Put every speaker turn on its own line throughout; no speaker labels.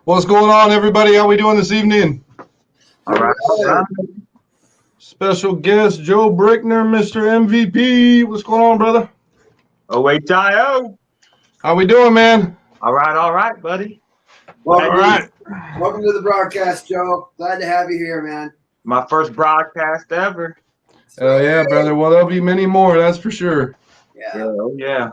What's going on, everybody? How we doing this evening?
All right, all right.
Special guest Joe Brickner, Mr. MVP. What's going on, brother?
OHIO.
How we doing, man?
All right, buddy.
All right.
Welcome to the broadcast, Joe. Glad to have you here, man.
My first broadcast ever.
Yeah, brother. Well, there'll be many more, that's for sure.
Yeah.
Yeah.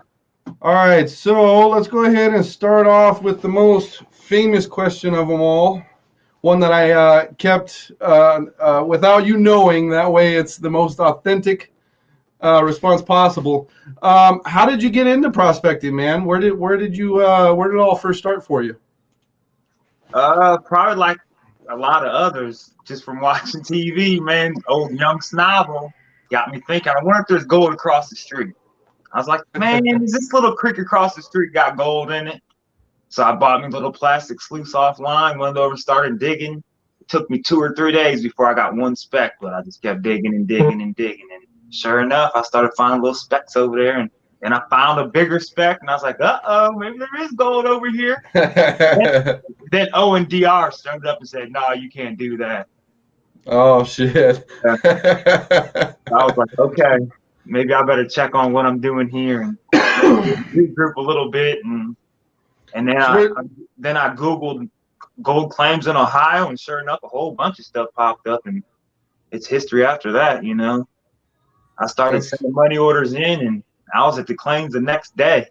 All right, so let's go ahead and start off with the most famous question of them all. One that I kept without you knowing. That way it's the most authentic response possible. How did you get into prospecting, man? Where did it all first start for you?
Probably like a lot of others, just from watching TV, man. Old Young Snobble got me thinking, I wonder if there's gold across the street. I was like, man, is this little creek across the street got gold in it? So I bought me a little plastic sluice offline, went over and started digging. It took me 2 or 3 days before I got one speck, but I just kept digging and digging and digging. And sure enough, I started finding little specks over there. And I found a bigger speck, and I was like, uh-oh, maybe there is gold over here. Then O&DR showed up and said, no, you can't do that.
Oh, shit.
I was like, okay, maybe I better check on what I'm doing here and regroup a little bit. And then I Googled gold claims in Ohio, and sure enough, a whole bunch of stuff popped up, and it's history after that, you know. I started sending money orders in, and I was at the claims the next day.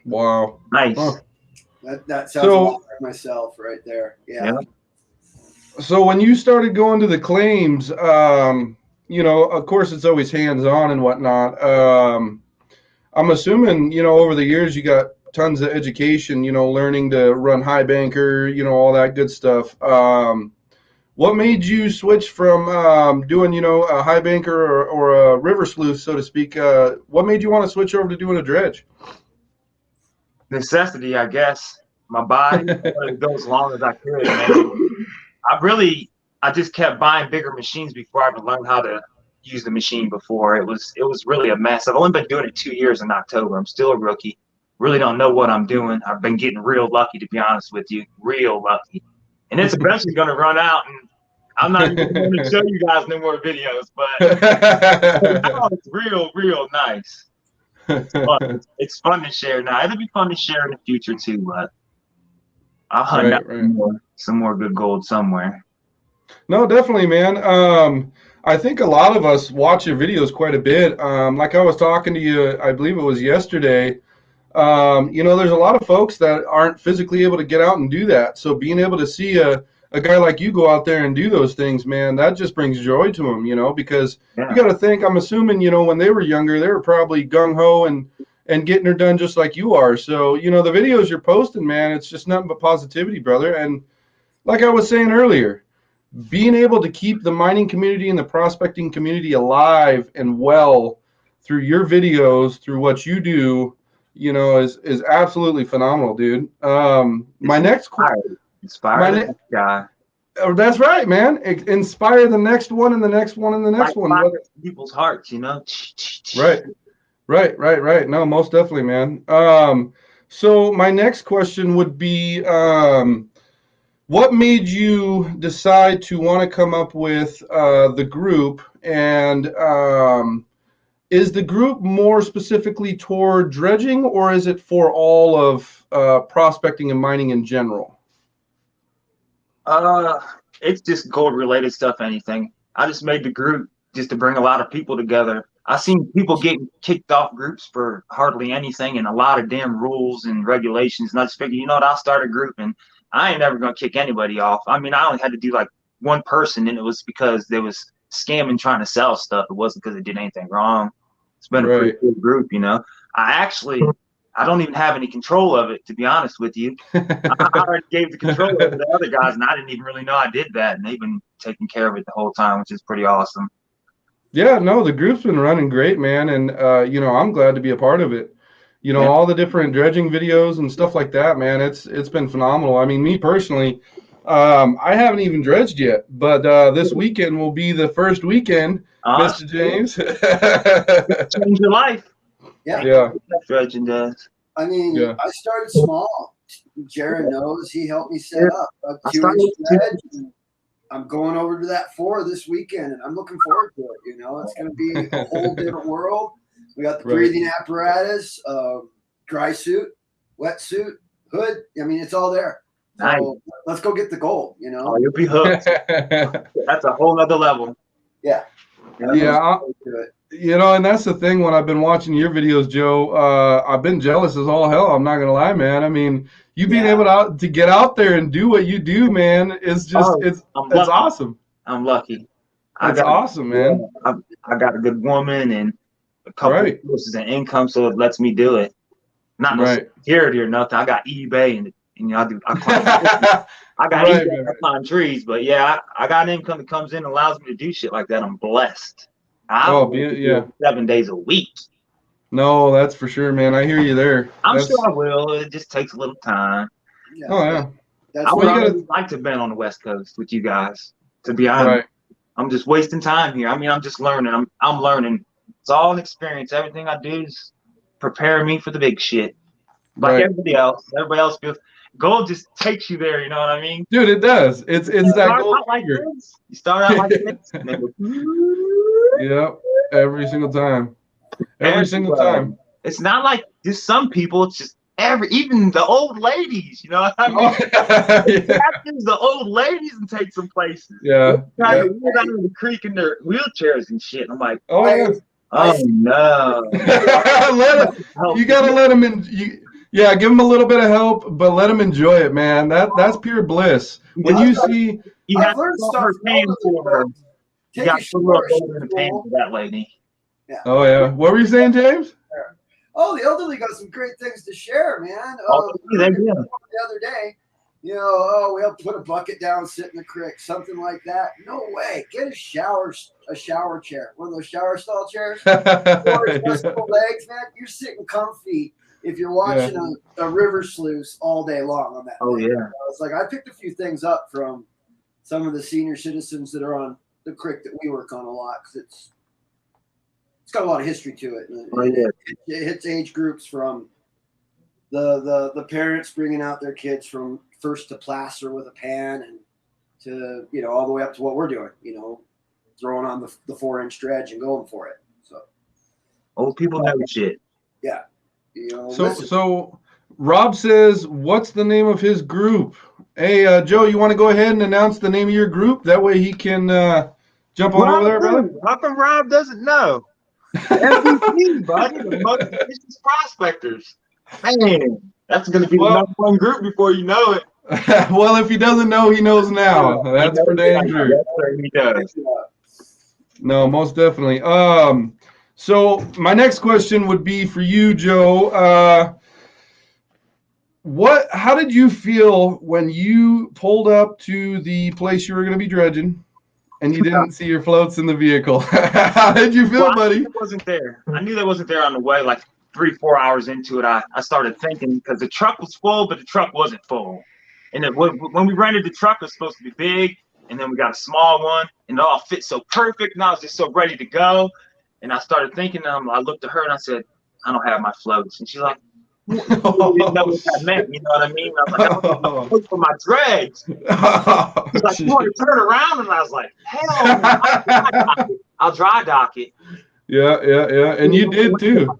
Wow.
Nice.
Huh.
That sounds a lot like myself right there. Yeah.
So when you started going to the claims, you know, of course it's always hands-on and whatnot. I'm assuming, you know, over the years you got tons of education, you know, learning to run high banker, you know, all that good stuff. What made you switch from doing, you know, a high banker or a river sleuth, so to speak? What made you want to switch over to doing a dredge?
Necessity, I guess. My body wanted to go as long as I could, man. I just kept buying bigger machines before I even learned how to use the machine before. It was really a mess. I've only been doing it 2 years in October. I'm still a rookie. Really don't know what I'm doing. I've been getting real lucky, to be honest with you. Real lucky. And it's eventually going to run out, and I'm not even going to show you guys no more videos, but now it's real nice. It's fun to share now. It'll be fun to share in the future too, but I'll hunt out some more good gold somewhere.
No, definitely, man. I think a lot of us watch your videos quite a bit. Like I was talking to you, I believe it was yesterday. You know, there's a lot of folks that aren't physically able to get out and do that. So being able to see a guy like you go out there and do those things, man, that just brings joy to them, you know, because you got to think, I'm assuming, you know, when they were younger, they were probably gung-ho and getting her done just like you are. So, you know, the videos you're posting, man, it's just nothing but positivity, brother. And like I was saying earlier, being able to keep the mining community and the prospecting community alive and well through your videos, through what you do, you know, is absolutely phenomenal, dude. My next question.
Inspire the next guy.
That's right, man. Inspire the next one and the next one and the next one.
People's hearts, you know.
Right. No, most definitely, man. So my next question would be, what made you decide to want to come up with the group, and is the group more specifically toward dredging, or is it for all of prospecting and mining in general?
It's just gold related stuff, anything. I just made the group just to bring a lot of people together. I've seen people getting kicked off groups for hardly anything and a lot of damn rules and regulations. And I just figured, you know what, I'll start a group, and I ain't never going to kick anybody off. I mean, I only had to do like one person, and it was because they was scamming trying to sell stuff. It wasn't because they did anything wrong. It's been a pretty good group, you know. I don't even have any control of it, to be honest with you. I already gave the control over to the other guys, and I didn't even really know I did that. And they've been taking care of it the whole time, which is pretty awesome.
Yeah, no, the group's been running great, man. And, you know, I'm glad to be a part of it. You know, all the different dredging videos and stuff like that, man, it's been phenomenal. I mean, me personally, I haven't even dredged yet, but this weekend will be the first weekend, Mr. James.
Change your life.
Yeah.
Dredging does.
I mean, I started small. Jaron knows he helped me set up a 2-inch dredge. I'm going over to that 4 this weekend, and I'm looking forward to it. It's going to be a whole different world. We got the breathing apparatus, dry suit, wetsuit, hood. I mean, it's all there. So
nice.
Let's go get the gold.
Oh, you'll be hooked. That's a whole other level.
Yeah.
Yeah. And that's the thing. When I've been watching your videos, Joe, I've been jealous as all hell. I'm not gonna lie, man. I mean, you being able to get out there and do what you do, man, is just it's awesome.
I'm lucky.
It's awesome, man.
I got a good woman and a couple of sources of income, so it lets me do it. Not no security or nothing. I got eBay and I got eBay, I climb trees, but I got income that comes in and allows me to do shit like that. I'm blessed. I 7 days a week.
No, that's for sure, man. I hear you there.
I'm sure I will. It just takes a little time.
I
would really like to have been on the West Coast with you guys, to be honest. I'm just wasting time here. I mean, I'm just learning. I'm learning. It's all an experience. Everything I do is prepare me for the big shit. Like everybody else feels gold just takes you there, you know what I mean?
Dude, it does. It's that gold.
You start out like this.
Yep. Every single time. Every single time.
It's not like just some people, it's just even the old ladies, you know what I mean? Captains, the old ladies and take some places.
Yeah.
Trying to get out of the creek in their wheelchairs and shit. I'm like,
oh
no.
You gotta let them in. Give them a little bit of help, but let them enjoy it, man. That's pure bliss. When you see,
you have to start paying for her. You got to look over and pay for that lady.
Yeah.
Oh yeah. What were you saying, James?
Oh, the elderly got some great things to share, man.
They did.
The other day, we'll put a bucket down, sit in the creek, something like that. No way. Get a shower chair, one of those shower stall chairs. Adjustable legs, man. You're sitting comfy if you're watching a river sluice all day long on that.
Oh
thing.
yeah.
It's like I picked a few things up from some of the senior citizens that are on the creek that we work on a lot, because it's got a lot of history to it. It hits age groups from the parents bringing out their kids from first to placer with a pan, and to all the way up to what we're doing, throwing on the 4-inch dredge and going for it. So
old people know shit.
Yeah.
So Rob says, what's the name of his group? Hey, Joe, you want to go ahead and announce the name of your group? That way he can jump on over there, brother.
How come Rob doesn't know? MVP, buddy, the most Vicious Prospectors. Man, that's going to be the number one group before you know it.
Well, if he doesn't know, he knows now. That's for damn sure.
He does.
No, most definitely. So my next question would be for you, Joe. How did you feel when you pulled up to the place you were going to be dredging and you didn't see your floats in the vehicle? How did you feel, buddy?
I wasn't there. I knew that wasn't there on the way. Like 3-4 hours into it, I started thinking, because the truck was full, but the truck wasn't full. And when we rented the truck, it was supposed to be big, and then we got a small one, and it all fit so perfect, and I was just so ready to go. And I started thinking, I looked at her and I said, I don't have my floats. And she's like, you didn't know what that meant, you know what I mean? I was like, I don't have my floats for my dredge. She's like, you want to turn around? And I was like, hell no, I'll dry dock it.
Yeah. And you did too.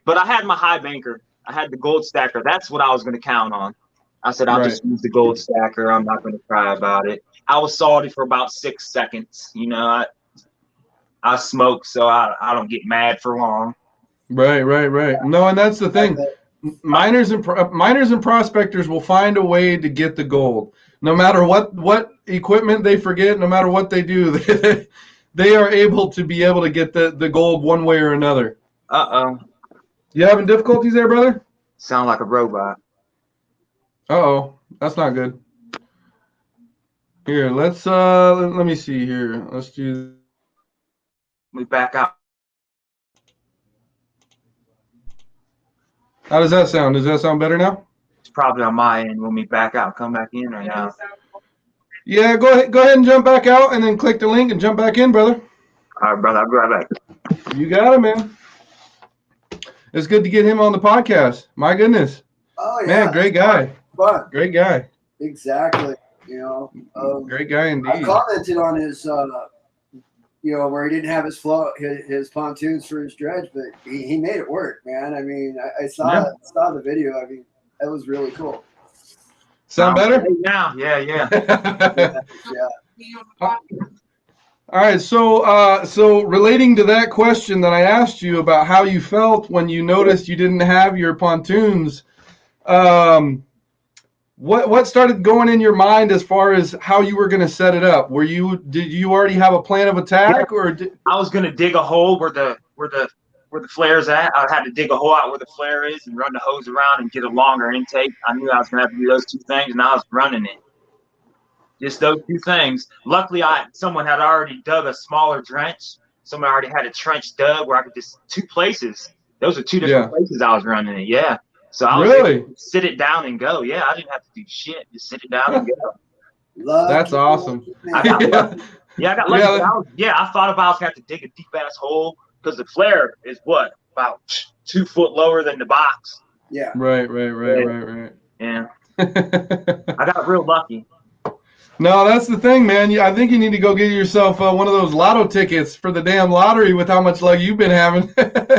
But I had my high banker. I had the gold stacker. That's what I was going to count on. I said, I'll just use the gold stacker. I'm not going to cry about it. I was salty for about 6 seconds. I smoke, so I don't get mad for long.
Right. No, and that's the thing. Miners and prospectors will find a way to get the gold. No matter what equipment they forget, no matter what they do, they are able to get the gold one way or another.
Uh-oh.
You having difficulties there, brother?
Sound like a robot.
Uh-oh. That's not good. Here, let me see here. Let's do.
We back out.
How does that sound? Does that sound better now?
It's probably on my end. When we back out, come back in or now?
Yeah, go ahead and jump back out, and then click the link and jump back in, brother.
All right, brother. I'll be right back.
You got it, man. It's good to get him on the podcast. My goodness.
Oh, yeah.
Man, great guy.
fun.
Great guy.
Exactly. You know,
Great guy
I
indeed.
commented on his, you know, where he didn't have his his pontoons for his dredge, but he made it work, man. I mean, I saw the video. I mean, that was really cool.
Sound better?
Now, yeah.
All right, so relating to that question that I asked you about how you felt when you noticed you didn't have your pontoons, what started going in your mind as far as how you were going to set it up? Did you already have a plan of attack, or
I was going to dig a hole where the flare's at. I had to dig a hole out where the flare is and run the hose around and get a longer intake. I knew I was going to have to do those two things, and I was running it. Just those two things. Luckily, someone had already dug a smaller trench. Someone already had a trench dug where I could just two places. Those are two different places I was running it. Yeah. So I was able to sit it down and go. Yeah, I didn't have to do shit. Just sit it down and go.
That's awesome.
I got lucky. Yeah, I got lucky. I thought about I was going to have to dig a deep ass hole because the flare is what, about 2 foot lower than the box.
Yeah.
Right.
Yeah. I got real lucky.
No, that's the thing, man. I think you need to go get yourself one of those lotto tickets for the damn lottery with how much luck you've been having.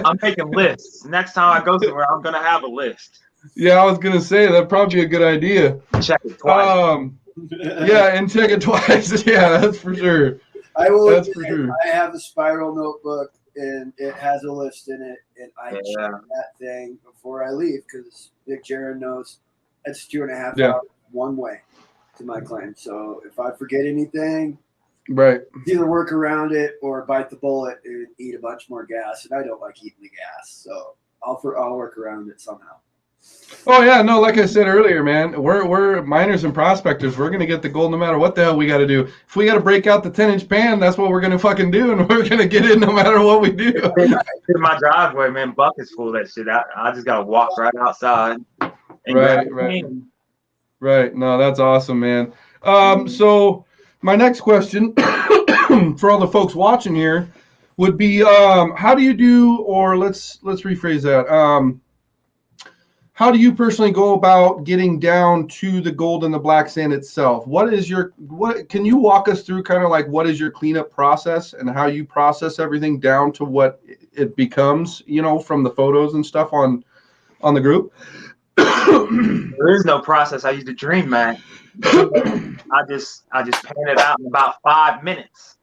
I'm making lists. Next time I go somewhere, I'm going to have a list.
Yeah, I was going to say, that'd probably be a good idea.
Check it twice.
Yeah, and check it twice. Yeah, that's for sure.
I have a spiral notebook, and it has a list in it, and I check that thing before I leave because Nick Jaron knows that's 2.5 hours one way to my claim. So if I forget anything, either work around it or bite the bullet and eat a bunch more gas. And I don't like eating the gas, so I'll work around it somehow.
Oh yeah, no, like I said earlier, man, we're miners and prospectors. We're gonna get the gold no matter what the hell we got to do. If we got to break out the 10-inch pan, that's what we're gonna fucking do, and we're gonna get in no matter what we do.
In my driveway, man, buckets full of that shit. I just gotta walk right outside. And
Right. No, that's awesome, man. So my next question for all the folks watching here would be, how do you do, or let's rephrase that. How do you personally go about getting down to the gold and the black sand itself? Can you walk us through kind of like what is your cleanup process and how you process everything down to what it becomes, from the photos and stuff on the group?
There is no process. I use the Dream Mat. I just pan it out in about 5 minutes.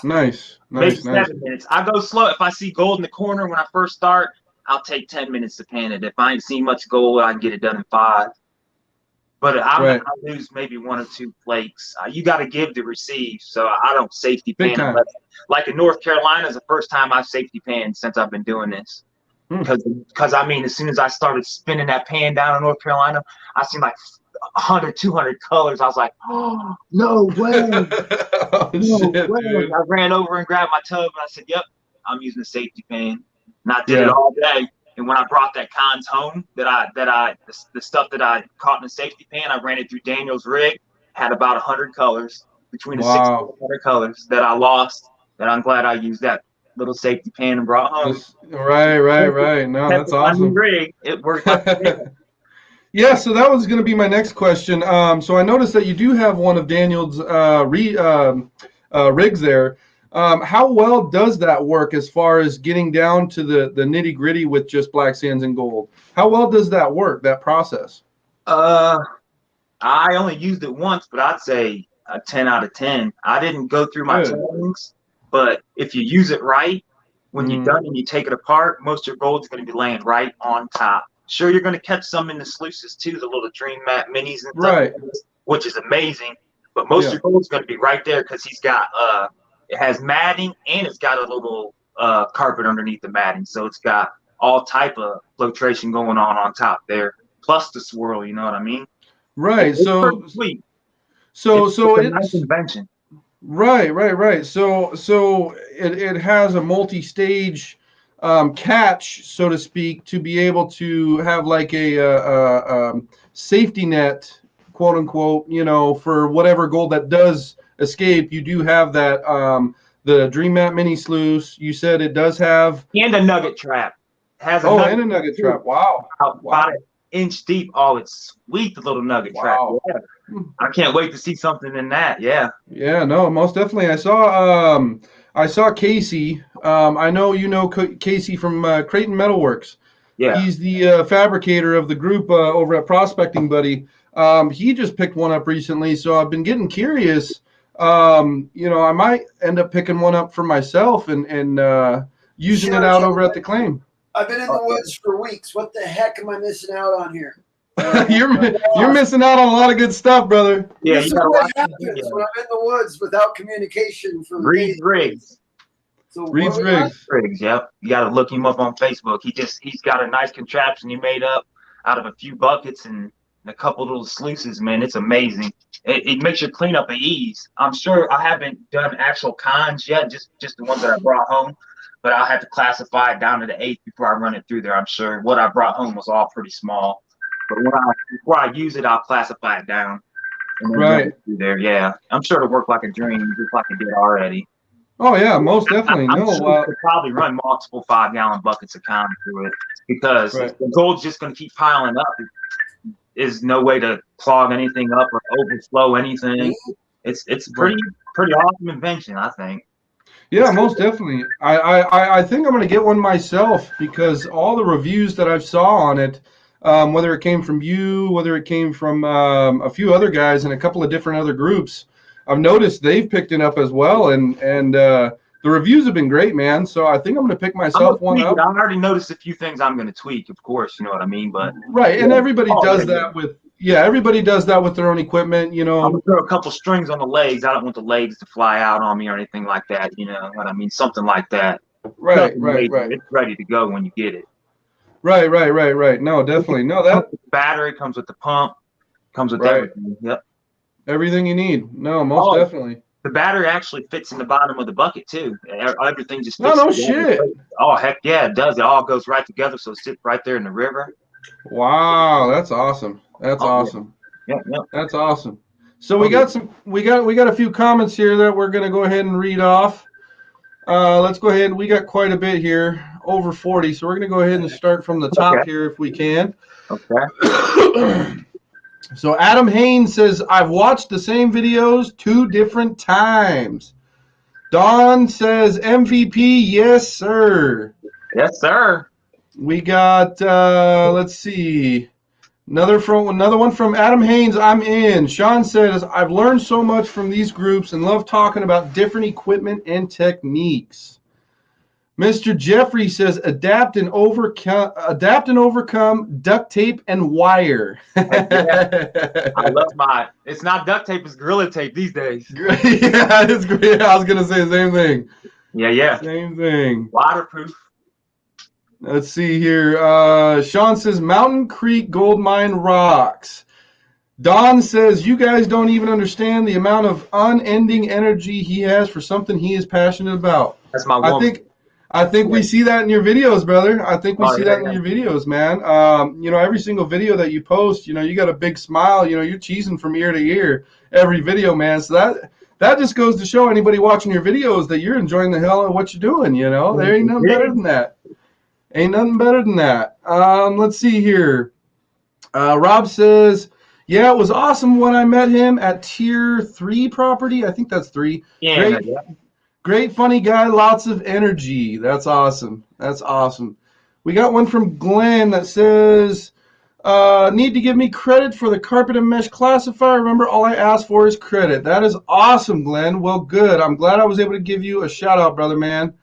Nice.
Maybe 7 minutes. I go slow. If I see gold in the corner when I first start, I'll take 10 minutes to pan it. If I ain't seen much gold, I can get it done in 5. But I lose maybe 1 or 2 flakes. You got to give to receive. So I don't safety pan. Like in North Carolina, is the first time I've safety panned since I've been doing this. Because I mean, as soon as I started spinning that pan down in North Carolina, I seen like 100, 200 colors. I was like, oh, no way. I ran over and grabbed my tub and I said, yep, I'm using a safety pan. And I did it all day. And when I brought that cons home, the stuff that I caught in the safety pan, I ran it through Daniel's rig, had about 100 colors, between the 6 and 100 colors that I lost. And I'm glad I used that little safety pan and brought home.
Right. No, that's awesome.
Rig, it worked like
Yeah, so that was going to be my next question. So I noticed that you do have one of Daniel's rigs there. How well does that work as far as getting down to the nitty gritty with just black sands and gold? How well does that work, that process?
I only used it once, but I'd say a 10 out of 10. I didn't go through my trainings. But if you use it right, when you're done and you take it apart, most of your gold's going to be laying right on top. Sure, you're going to catch some in the sluices too, the little Dream Mat minis and stuff, which is amazing. But most of your gold's going to be right there because he's got it has matting and it's got a little carpet underneath the matting, so it's got all type of filtration going on top there, plus the swirl. You know what I mean?
Right.
It's sweet.
So
it's a nice invention.
Right. So it has a multi-stage catch, so to speak, to be able to have like a safety net, quote unquote, for whatever gold that does escape. You do have that the Dream Mat mini sluice. You said it does have
and a nugget trap.
And a nugget trap. Wow.
About an inch deep. Oh, it's sweet, the little nugget trap. Yeah. I can't wait to see something in that. Yeah.
Yeah, no, most definitely. I saw Casey. I know you know Casey from Creighton Metalworks.
Yeah.
He's the fabricator of the group over at Prospecting Buddy. He just picked one up recently, so I've been getting curious. I might end up picking one up for myself and using it out over at the claim.
I've been in the woods for weeks. What the heck am I missing out on here?
You're missing out on a lot of good stuff, brother.
Yeah,
this is what happens when I'm in the woods without communication for
Reed's Rigs.
So
Reed's
Rigs, yep. You got to look him up on Facebook. He's got a nice contraption he made up out of a few buckets and a couple little sluices, man. It's amazing. It makes your cleanup at ease. I'm sure I haven't done actual cons yet, just the ones that I brought home, but I'll have to classify it down to the eighth before I run it through there. I'm sure what I brought home was all pretty small, but before I use it, I'll classify it down. And then run it through there, yeah. I'm sure it'll work like a dream, just like it did already.
Oh yeah, most definitely.
I'm sure you could probably run multiple 5-gallon buckets of con through it because the gold's just going to keep piling up. There's no way to clog anything up or overflow anything. It's pretty awesome invention, I think.
Yeah, most definitely. I think I'm going to get one myself because all the reviews that I saw on it, whether it came from you, whether it came from a few other guys and a couple of different other groups, I've noticed they've picked it up as well, and the reviews have been great, man. So I think I'm going to pick myself one up.
I already noticed a few things I'm going to tweak, of course, you know what I mean. But
and everybody does that with everybody does that with their own equipment, you know.
I'm going to throw a couple strings on the legs. I don't want the legs to fly out on me or anything like that. You know what I mean? Something like that.
Right.
It's ready to go when you get it.
Right. No, definitely. No, that
battery comes with the pump, comes with everything. Yep.
Everything you need. No, most definitely.
The battery actually fits in the bottom of the bucket too. Everything just fits.
No shit.
Oh heck yeah, it does. It all goes right together, so it sits right there in the river.
Wow, that's awesome. That's awesome.
Yeah.
That's awesome. So we got a few comments here that we're gonna go ahead and read off. Let's go ahead. We got quite a bit here, over 40. So we're gonna go ahead and start from the top here if we can.
Okay.
So Adam Haynes says, I've watched the same videos 2 different times. Don says, MVP, yes, sir.
Yes, sir.
We got, let's see, another one from Adam Haynes, I'm in. Sean says, I've learned so much from these groups and love talking about different equipment and techniques. Mr. Jeffrey says, adapt and overcome duct tape and wire.
I love it's not duct tape, it's Gorilla Tape these days.
Yeah, it's great. I was going to say the same thing.
Yeah.
Same thing.
Waterproof.
Let's see here. Sean says, Mountain Creek Gold Mine rocks. Don says, you guys don't even understand the amount of unending energy he has for something he is passionate about.
That's my woman.
I think we see that in your videos, brother. I think we see that in your videos, man. Every single video that you post, you got a big smile. You're cheesing from ear to ear every video, man. So that just goes to show anybody watching your videos that you're enjoying the hell out of what you're doing. There ain't nothing better than that. Ain't nothing better than that. Let's see here. Rob says, yeah, it was awesome when I met him at Tier 3 property. I think that's 3.
Yeah.
Great, funny guy, lots of energy. That's awesome. That's awesome. We got one from Glenn that says, need to give me credit for the carpet and mesh classifier. Remember, all I asked for is credit. That is awesome, Glenn. Well, good. I'm glad I was able to give you a shout out, brother, man.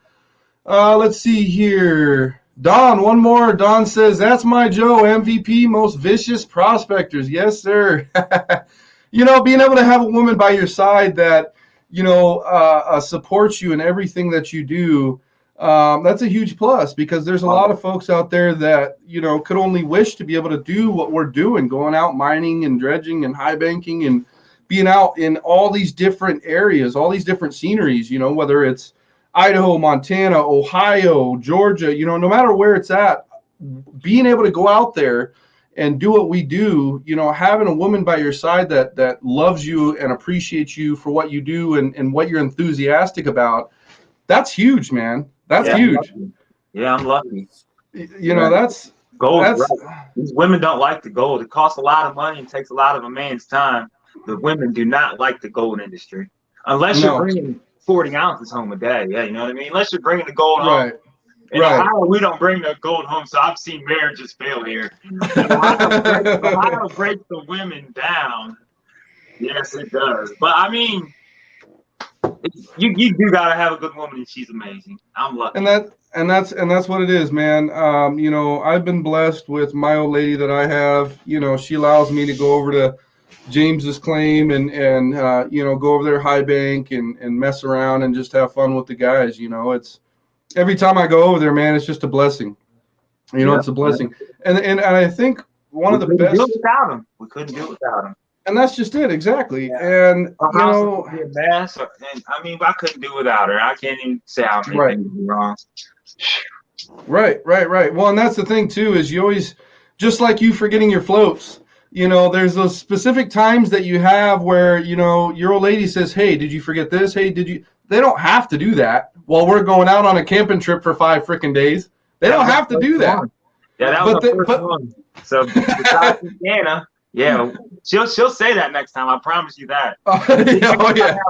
Let's see here. Don, one more. Don says, that's my Joe, MVP, most vicious prospectors. Yes, sir. Being able to have a woman by your side that, supports you in everything that you do, that's a huge plus because there's a lot of folks out there that, could only wish to be able to do what we're doing, going out mining and dredging and high banking and being out in all these different areas, all these different sceneries, whether it's Idaho, Montana, Ohio, Georgia, no matter where it's at, being able to go out there and do what we do, having a woman by your side that loves you and appreciates you for what you do and what you're enthusiastic about, that's huge, man. That's huge.
Yeah, I'm lucky.
That's
Gold, right. These women don't like the gold. It costs a lot of money and takes a lot of a man's time. The women do not like the gold industry. Unless you're bringing 40 ounces home a day. Yeah, you know what I mean? Unless you're bringing the gold home. In Ohio, we don't bring the gold home, so I've seen marriages fail here. Ohio breaks the women down. Yes, it does. But, I mean, you do got to have a good woman, and she's amazing. I'm lucky.
And that's what it is, man. You know, I've been blessed with my old lady that I have. You know, she allows me to go over to James's Claim and you know, go over there high bank and mess around and just have fun with the guys. You know, it's every time I go over there, man, it's just a blessing. You know, it's a blessing. And I think one of the best.
We couldn't do it without him.
And that's just it, exactly. Yeah. And
you know, be a mess. And I mean, I couldn't do without her. I can't even say how many things wrong.
Right. Well, and that's the thing too, is you always, just like you forgetting your floats, you know, there's those specific times that you have where, you know, your old lady says, hey, did you forget this? Hey, did you? They don't have to do that while we're going out on a camping trip for 5 freaking days. They don't have to do that.
Yeah, that was the first one. So besides Anna, yeah, she'll say that next time. I promise you that.
I have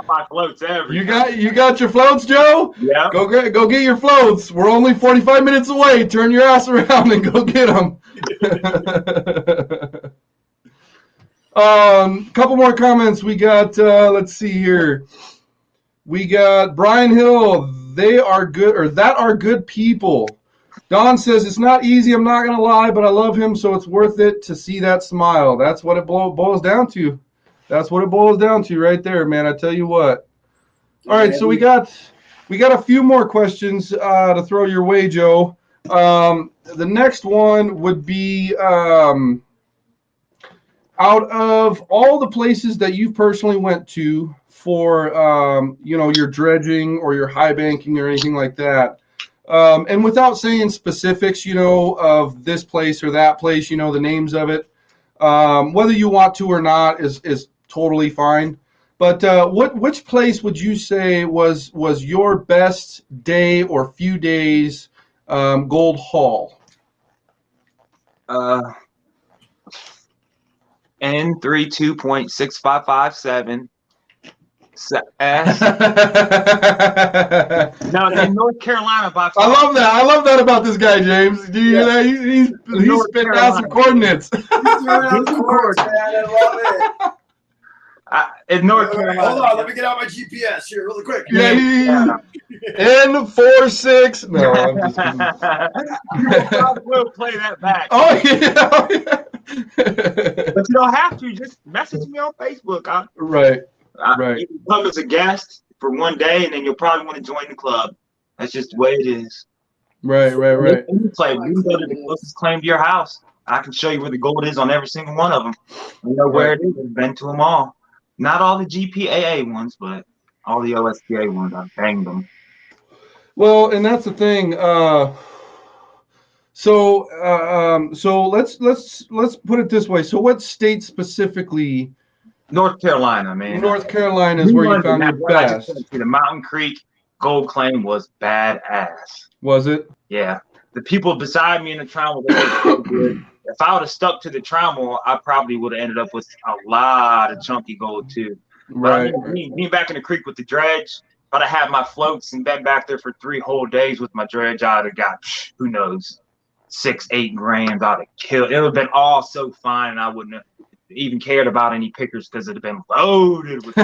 my floats every
you got your floats, Joe?
Yeah.
Go get your floats. We're only 45 minutes away. Turn your ass around and go get them. Couple more comments. We got let's see here. We got Brian Hill. They are good, or that are good people. Don says, it's not easy, I'm not going to lie, but I love him, so it's worth it to see that smile. That's what it boils down to. That's what it boils down to right there, man. I tell you what. All right, so we got a few more questions to throw your way, Joe. The next one would be out of all the places that you personally went to for, you know, your dredging or your high banking or anything like that, and without saying specifics, you know, of this place or that place, you know, the names of it, whether you want to or not is totally fine. But which place would you say was your best day or few days gold haul?
N32.6557. S. No, in North Carolina by far.
I love that about this guy, James. Do you hear that? He's spitting out some coordinates.
He's throwing out coordinates, man. I love
it. In North Carolina.
Hold on, let me get out my GPS here really quick.
Yeah. N46. No, I'm just
kidding. We'll play that back.
Oh yeah.
But you don't have to. Just message me on Facebook.
Right.
You can come as a guest for one day, and then you'll probably want to join the club. That's just the way it is.
Right.
You can go to the closest claim to your house. I can show you where the gold is on every single one of them. You know where it is. I've been to them all. Not all the GPAA ones, but all the OSPA ones. I've banged them.
Well, and that's the thing. So let's put it this way. So what state specifically?
North Carolina, man.
North Carolina is where you found your best.
The Mountain Creek gold claim was badass.
Was it?
Yeah. The people beside me in the trial were so good. If I would have stuck to the trial, I probably would have ended up with a lot of chunky gold too.
Right.
Me back in the creek with the dredge, if I'd have had my floats and been back there for 3 whole days with my dredge, I'd have got, who knows, 6-8 grams. I'd have killed. It would have been all so fine, and I wouldn't have even cared about any pickers because it'd have been loaded with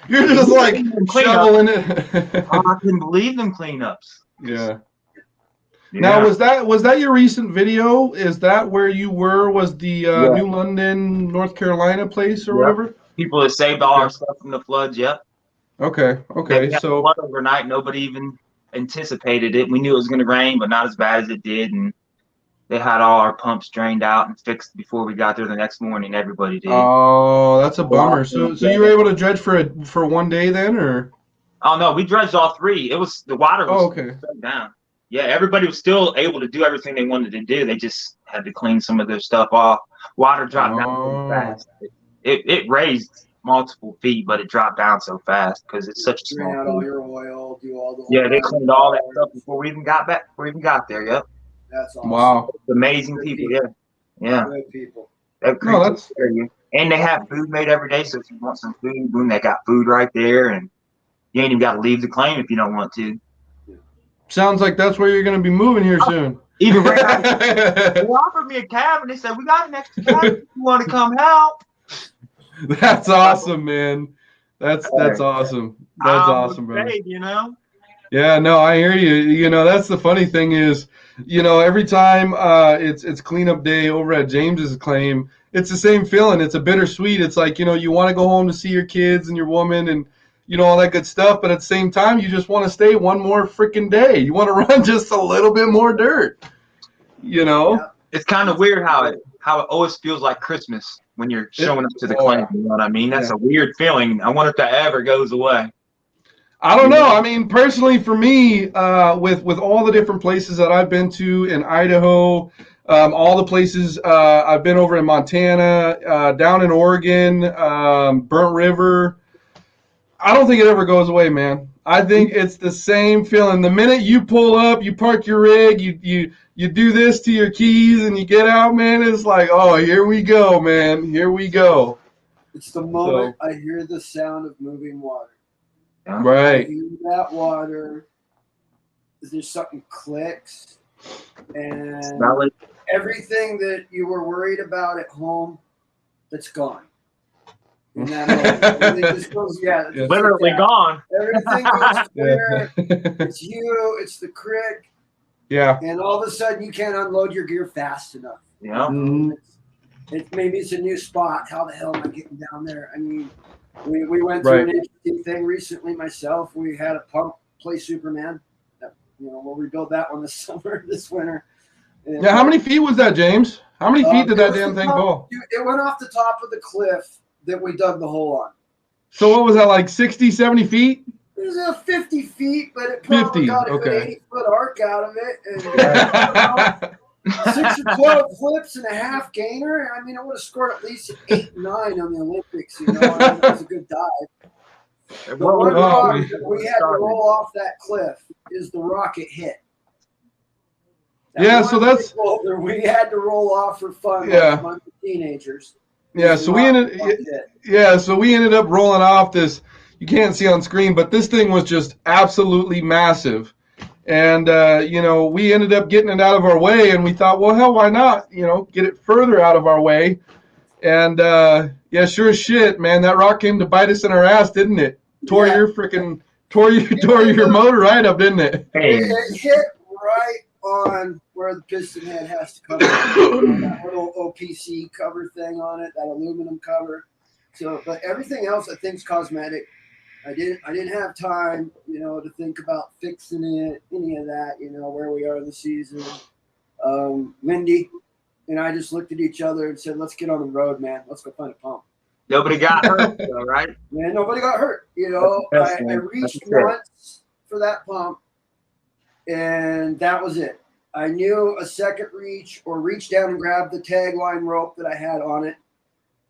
You're just like shoveling it.
I couldn't believe them cleanups.
Yeah. Now was that your recent video? Is that where you were? Was the New London, North Carolina place or whatever?
People that saved all our stuff from the floods. Yep.
Okay. So
flood overnight, nobody even anticipated it. We knew it was going to rain, but not as bad as it did, and they had all our pumps drained out and fixed before we got there the next morning. Everybody did.
Oh, that's a bummer. So you were able to dredge for one day then, or?
Oh no, we dredged all 3. It was the water was shut down. Yeah, everybody was still able to do everything they wanted to do. They just had to clean some of their stuff off. Water dropped down so fast. It raised multiple feet, but it dropped down so fast because it's such a small.
Drain out all your oil, do all the.
Yeah, they cleaned all that stuff before we even got back. Before we even got there. Yep.
That's awesome.
Wow.
Amazing people. Yeah.
Good people.
No, that's
and they have food made every day. So if you want some food, boom, they got food right there, and you ain't even got to leave the claim if you don't want to.
sounds like that's where you're going to be moving here soon.
Even they offered me a cabin. They said, we got an extra cabin if you want to come help.
That's awesome, man. That's awesome. That's awesome, bro.
You know?
Yeah, no, I hear you. You know, that's the funny thing is, you know, every time it's cleanup day over at James's claim, it's the same feeling. It's a bittersweet. It's like, you know, you want to go home to see your kids and your woman and, you know, all that good stuff. But at the same time, you just want to stay one more freaking day. You want to run just a little bit more dirt, you know?
Yeah.
It's kind of weird how it always feels like Christmas when you're showing up to the claim. You know what I mean? That's a weird feeling. I wonder if that ever goes away.
I don't know. I mean, personally, for me, with all the different places that I've been to in Idaho, all the places I've been over in Montana, down in Oregon, Burnt River, I don't think it ever goes away, man. I think it's the same feeling. The minute you pull up, you park your rig, you do this to your keys, and you get out, man. It's like, oh, here we go, man. Here we go.
It's the moment I hear the sound of moving water.
Right.
I hear that water. There's something clicks, and everything that you were worried about at home, that's gone. And that just goes,
literally gone.
Everything goes clear. It's you. It's the creek.
Yeah.
And all of a sudden, you can't unload your gear fast enough.
Yeah.
Maybe it's a new spot. How the hell am I getting down there? I mean, we went through an interesting thing recently. Myself, we had a pump play Superman. You know, we'll rebuild that one this winter. And,
how many feet was that, James? How many feet did that damn thing go?
Dude, it went off the top of the cliff that we dug the hole on.
So what was that, like 60, 70 feet?
It was 50 feet, but it probably got a good 80-foot arc out of it. And 6 or 12 flips and a half gainer. I mean, I would have scored at least 8, 9 on the Olympics. You know, I mean, it was a good dive. The one rock that we had to roll off that cliff is the rock it hit.
So that's
boulder we had to roll off for fun. Like a bunch of teenagers.
So we ended up rolling off this. You can't see on screen, but this thing was just absolutely massive. And, you know, we ended up getting it out of our way, and we thought, well, hell, why not, you know, get it further out of our way. And, sure as shit, man, that rock came to bite us in our ass, didn't it? Tore your motor right up, didn't it?
It hit right on where the piston head has to come. That little OPC cover thing on it, that aluminum cover. So, but everything else I think is cosmetic. I didn't have time, you know, to think about fixing it, any of that, you know, where we are in the season. Lindy and I just looked at each other and said, let's get on the road, man. Let's go find a pump.
Nobody got hurt, though, right?
Yeah, nobody got hurt. You know, I reached once for that pump, and that was it. I knew a second reach or reach down and grab the tagline rope that I had on it.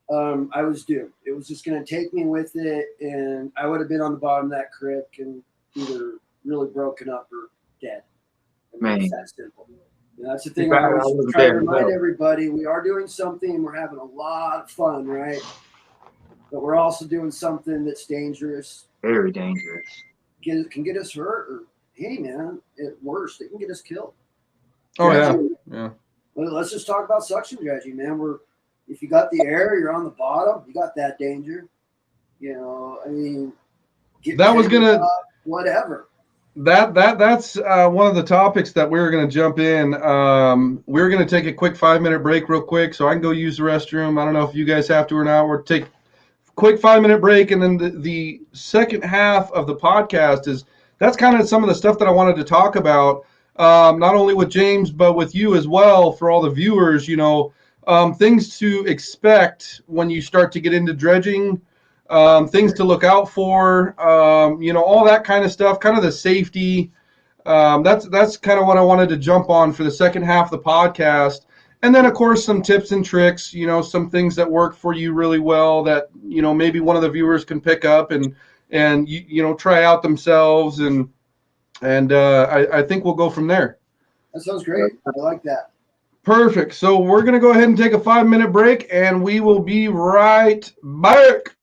I was due. It was just going to take me with it, and I would have been on the bottom of that creek and either really broken up or dead.
Man.
It's that simple. And that's the thing I always try to remind everybody. We are doing something, and we're having a lot of fun, right? But we're also doing something that's dangerous.
Very dangerous.
Can get us hurt, or, hey, man, at worst, it can get us killed.
Oh, yeah.
Well, let's just talk about suction dredging, man. If you got the air, you're on the bottom. You got that danger. You know, I mean, whatever.
That's one of the topics that we were going to jump in. We're going to take a quick 5-minute break real quick so I can go use the restroom. I don't know if you guys have to or not. We'll take a quick 5-minute break, and then the second half of the podcast that's kind of some of the stuff that I wanted to talk about, not only with James but with you as well, for all the viewers, you know. Things to expect when you start to get into dredging, things to look out for, you know, all that kind of stuff, kind of the safety. That's kind of what I wanted to jump on for the second half of the podcast. And then, of course, some tips and tricks, you know, some things that work for you really well that, you know, maybe one of the viewers can pick up and you know, try out themselves. And I think we'll go from there.
That sounds great. I like that.
Perfect. So we're going to go ahead and take a 5-minute break, and we will be right back.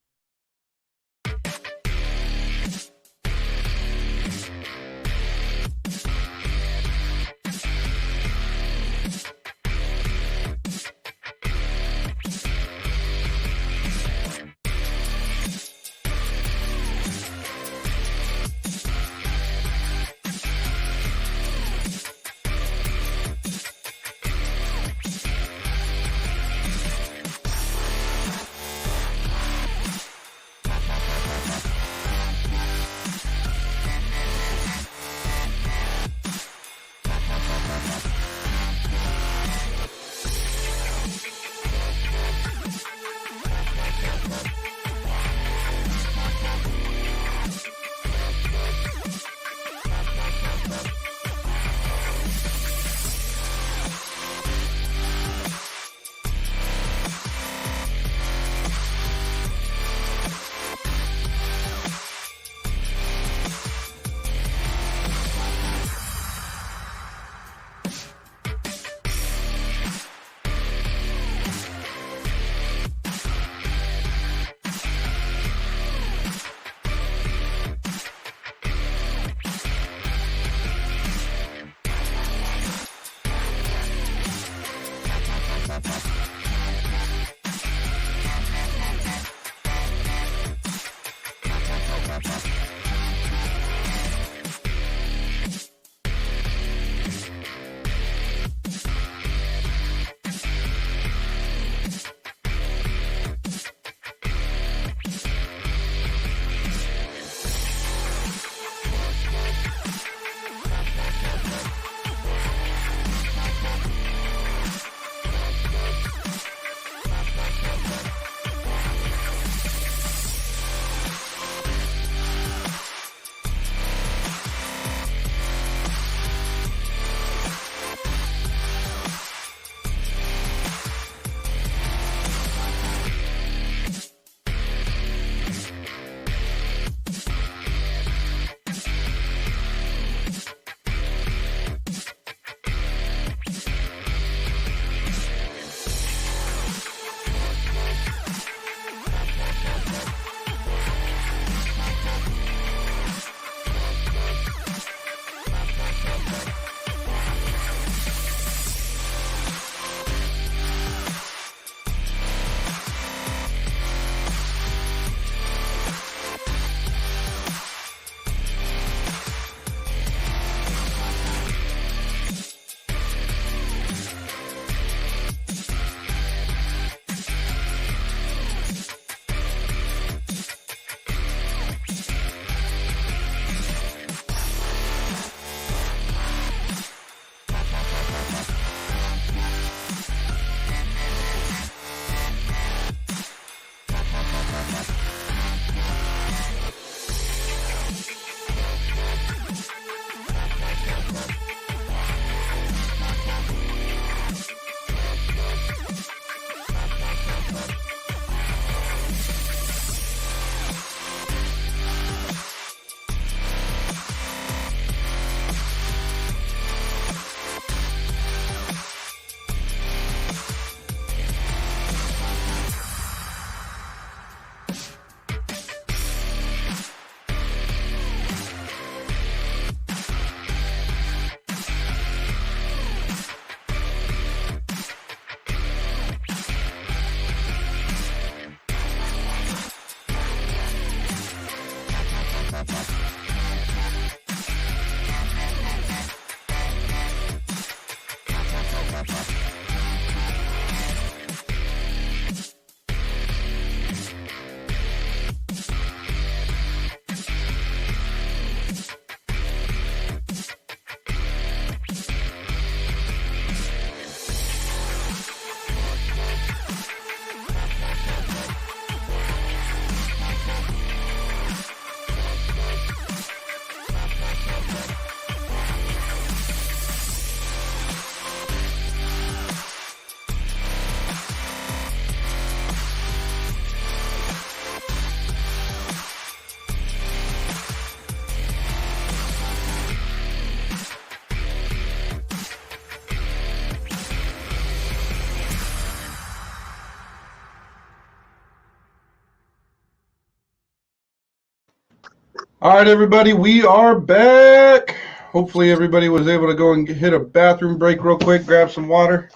All right, everybody, we are back. Hopefully, everybody was able to go and hit a bathroom break real quick, grab some water,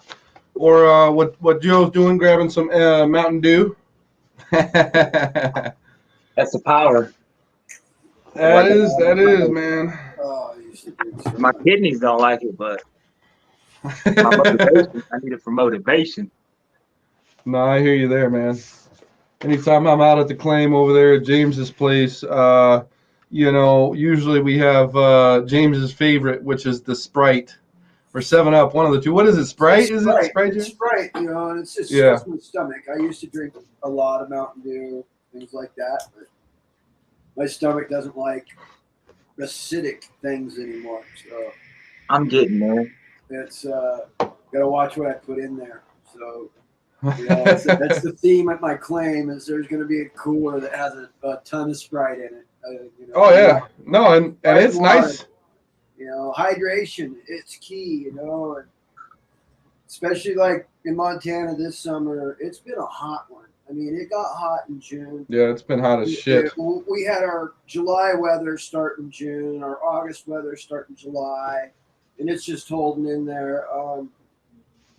or what Joe's doing, grabbing some Mountain Dew.
That's the power.
That is, man.
Oh, I used to drink so
My
much.
kidneys don't like it, but my motivation, I need it for motivation.
No, I hear you there, man. Anytime I'm out at the claim over there at James's place, usually we have James's favorite, which is the Sprite or 7-Up, one of the two. What is it, Sprite? Is it Sprite?
It's
James?
Sprite, and it's just
Yeah.
my stomach. I used to drink a lot of Mountain Dew, things like that, but my stomach doesn't like acidic things anymore. So
I'm getting there.
it's gotta watch what I put in there. So that's the theme at my claim is there's going to be a cooler that has a ton of Sprite in it.
Oh yeah, no, and it's nice.
Hydration, it's key. And especially like in Montana this summer, it's been a hot one. I mean, it got hot in June.
Yeah, it's been hot as shit.
We had our July weather start in June, our August weather start in July, and it's just holding in there.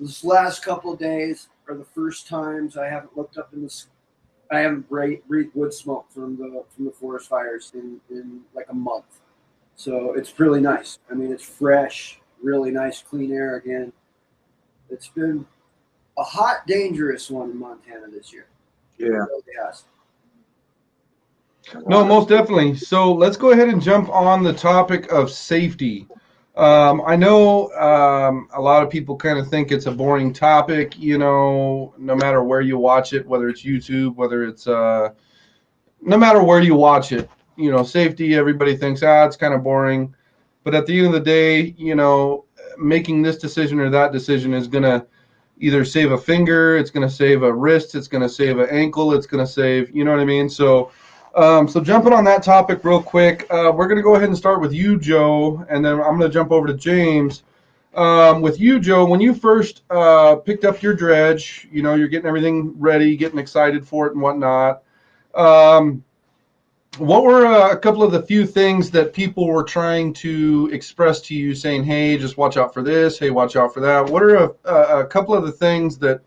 This last couple of days are the first times I haven't looked up in the. I haven't breathed wood smoke from the forest fires in like a month, so it's really nice. I mean, it's fresh, really nice, clean air again. It's been a hot, dangerous one in Montana this year.
Yeah.
It really has.
No, most definitely. So let's go ahead and jump on the topic of safety. I know a lot of people kind of think it's a boring topic, no matter where you watch it, whether it's YouTube, whether it's no matter where you watch it, safety, everybody thinks, it's kind of boring. But at the end of the day, making this decision or that decision is going to either save a finger, it's going to save a wrist, it's going to save an ankle, it's going to save, you know what I mean? So jumping on that topic real quick, we're going to go ahead and start with you, Joe, and then I'm going to jump over to James. With you, Joe, when you first picked up your dredge, you're getting everything ready, getting excited for it and whatnot. What were a couple of the few things that people were trying to express to you, saying, hey, just watch out for this, hey, watch out for that? What are a couple of the things that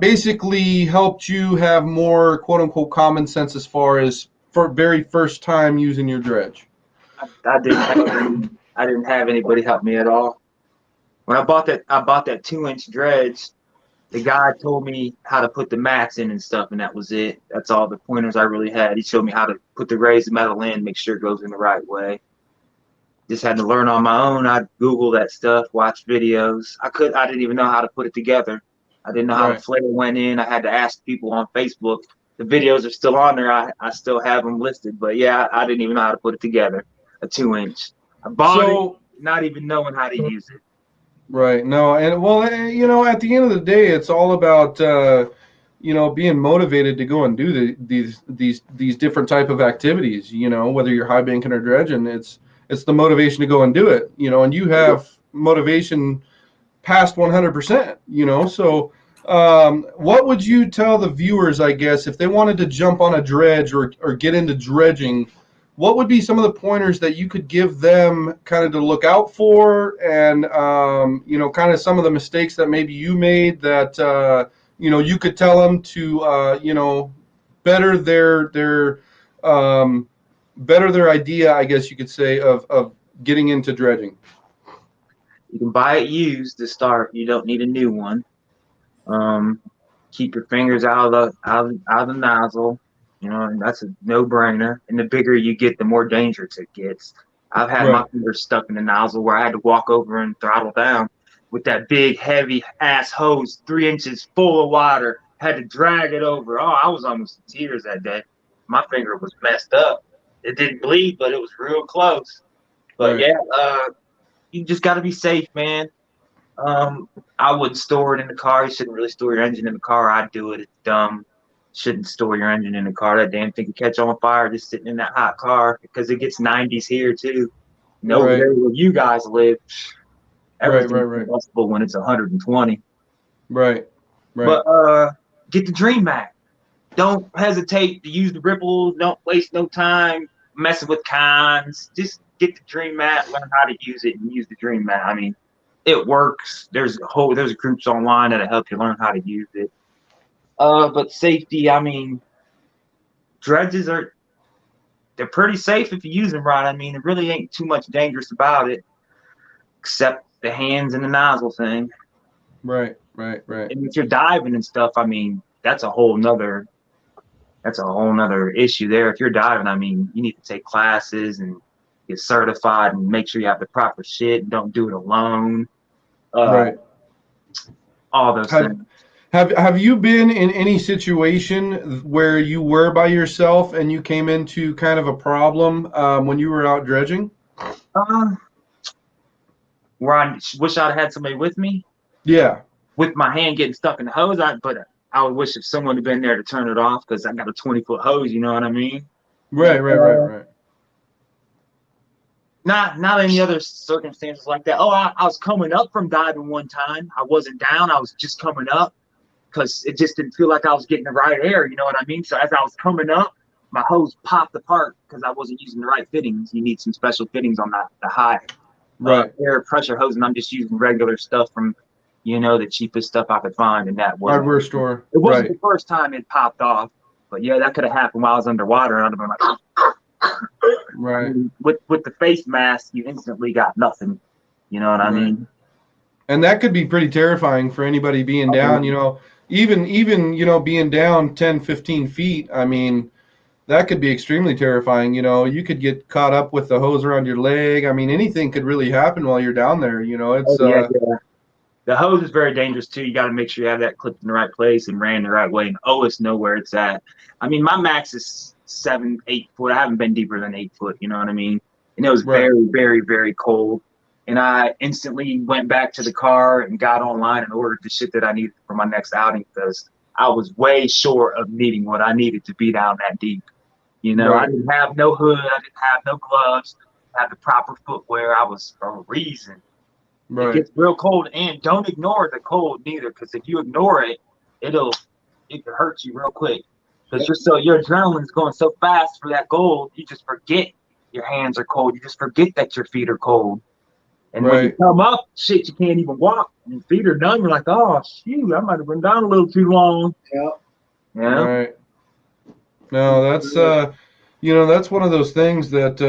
basically helped you have more quote-unquote common sense as far as for very first time using your dredge?
I didn't have anybody help me at all. When I bought that 2-inch dredge, the guy told me how to put the mats in and stuff, and that was it. That's all the pointers I really had. He showed me how to put the raised metal in, make sure it goes in the right way. Just had to learn on my own. I'd Google that stuff, watch videos. I didn't even know how to put it together. I didn't know how the flare went in. I had to ask people on Facebook. The videos are still on there. I still have them listed. But yeah, I didn't even know how to put it together, a 2-inch. I bought it, not even knowing how to use it.
Right. No, and well, at the end of the day, it's all about being motivated to go and do these different type of activities. Whether you're high banking or dredging, it's the motivation to go and do it. And you have motivation past 100%. So what would you tell the viewers, I guess, if they wanted to jump on a dredge or get into dredging? What would be some of the pointers that you could give them kind of to look out for, and kind of some of the mistakes that maybe you made that you could tell them to better their idea, I guess you could say, of getting into dredging?
You can buy it used to start. You don't need a new one. Keep your fingers out of the nozzle. And that's a no-brainer. And the bigger you get, the more dangerous it gets. I've had my fingers stuck in the nozzle where I had to walk over and throttle down with that big, heavy-ass hose, 3 inches full of water. Had to drag it over. Oh, I was almost in tears that day. My finger was messed up. It didn't bleed, but it was real close. But yeah, you just got to be safe, man. I wouldn't store it in the car. You shouldn't really store your engine in the car. I'd do it. It's dumb. Shouldn't store your engine in the car. That damn thing could catch on fire just sitting in that hot car, because it gets 90s here too. Where you guys live, everything's possible when it's 120.
Right.
But get the Dream Mac. Don't hesitate to use the ripples. Don't waste no time. messing with cons. Just get the Dream Mat, learn how to use it, and use the Dream Mat. I mean, it works. There's groups online that'll help you learn how to use it. But safety, I mean, dredges they're pretty safe if you use them right. I mean, it really ain't too much dangerous about it, except the hands and the nozzle thing.
Right.
And if you're diving and stuff, I mean, that's a whole nother issue there. If you're diving, I mean, you need to take classes and get certified and make sure you have the proper shit and don't do it alone.
Right.
All those things.
Have you been in any situation where you were by yourself and you came into kind of a problem when you were out dredging?
Where I wish I'd had somebody with me.
Yeah.
With my hand getting stuck in the hose, but I would wish if someone had been there to turn it off because I got a 20-foot hose. You know what I mean?
Right.
Not any other circumstances like that. Oh, I was coming up from diving one time. I wasn't down. I was just coming up because it just didn't feel like I was getting the right air. You know what I mean? So as I was coming up, my hose popped apart because I wasn't using the right fittings. You need some special fittings on the high air pressure hose, and I'm just using regular stuff from, the cheapest stuff I could find, and that wasn't
hardware store.
It wasn't the first time it popped off, but yeah, that could have happened while I was underwater, and I'd have been like,
right.
I mean, with the face mask, you instantly got nothing. You know what I mean?
And that could be pretty terrifying for anybody being down. Even being down 10, 15 feet. I mean, that could be extremely terrifying. You could get caught up with the hose around your leg. I mean, anything could really happen while you're down there. It's
The hose is very dangerous too. You got to make sure you have that clipped in the right place and ran the right way, and always know where it's at. I mean, my max is 7, 8 foot. I haven't been deeper than 8 foot. You know what I mean? And it was very, very, very cold. And I instantly went back to the car and got online and ordered the shit that I needed for my next outing because I was way short of needing what I needed to be down that deep. I didn't have no hood. I didn't have no gloves. I had the proper footwear. I was for a reason. It gets real cold, and don't ignore the cold neither, because if you ignore it, it can hurt you real quick. Because your adrenaline's going so fast for that gold, you just forget your hands are cold. You just forget that your feet are cold. And when you come up, shit, you can't even walk. Your feet are numb. You're like, oh shoot, I might have been down a little too long.
Yeah.
Right. No, that's that's one of those things that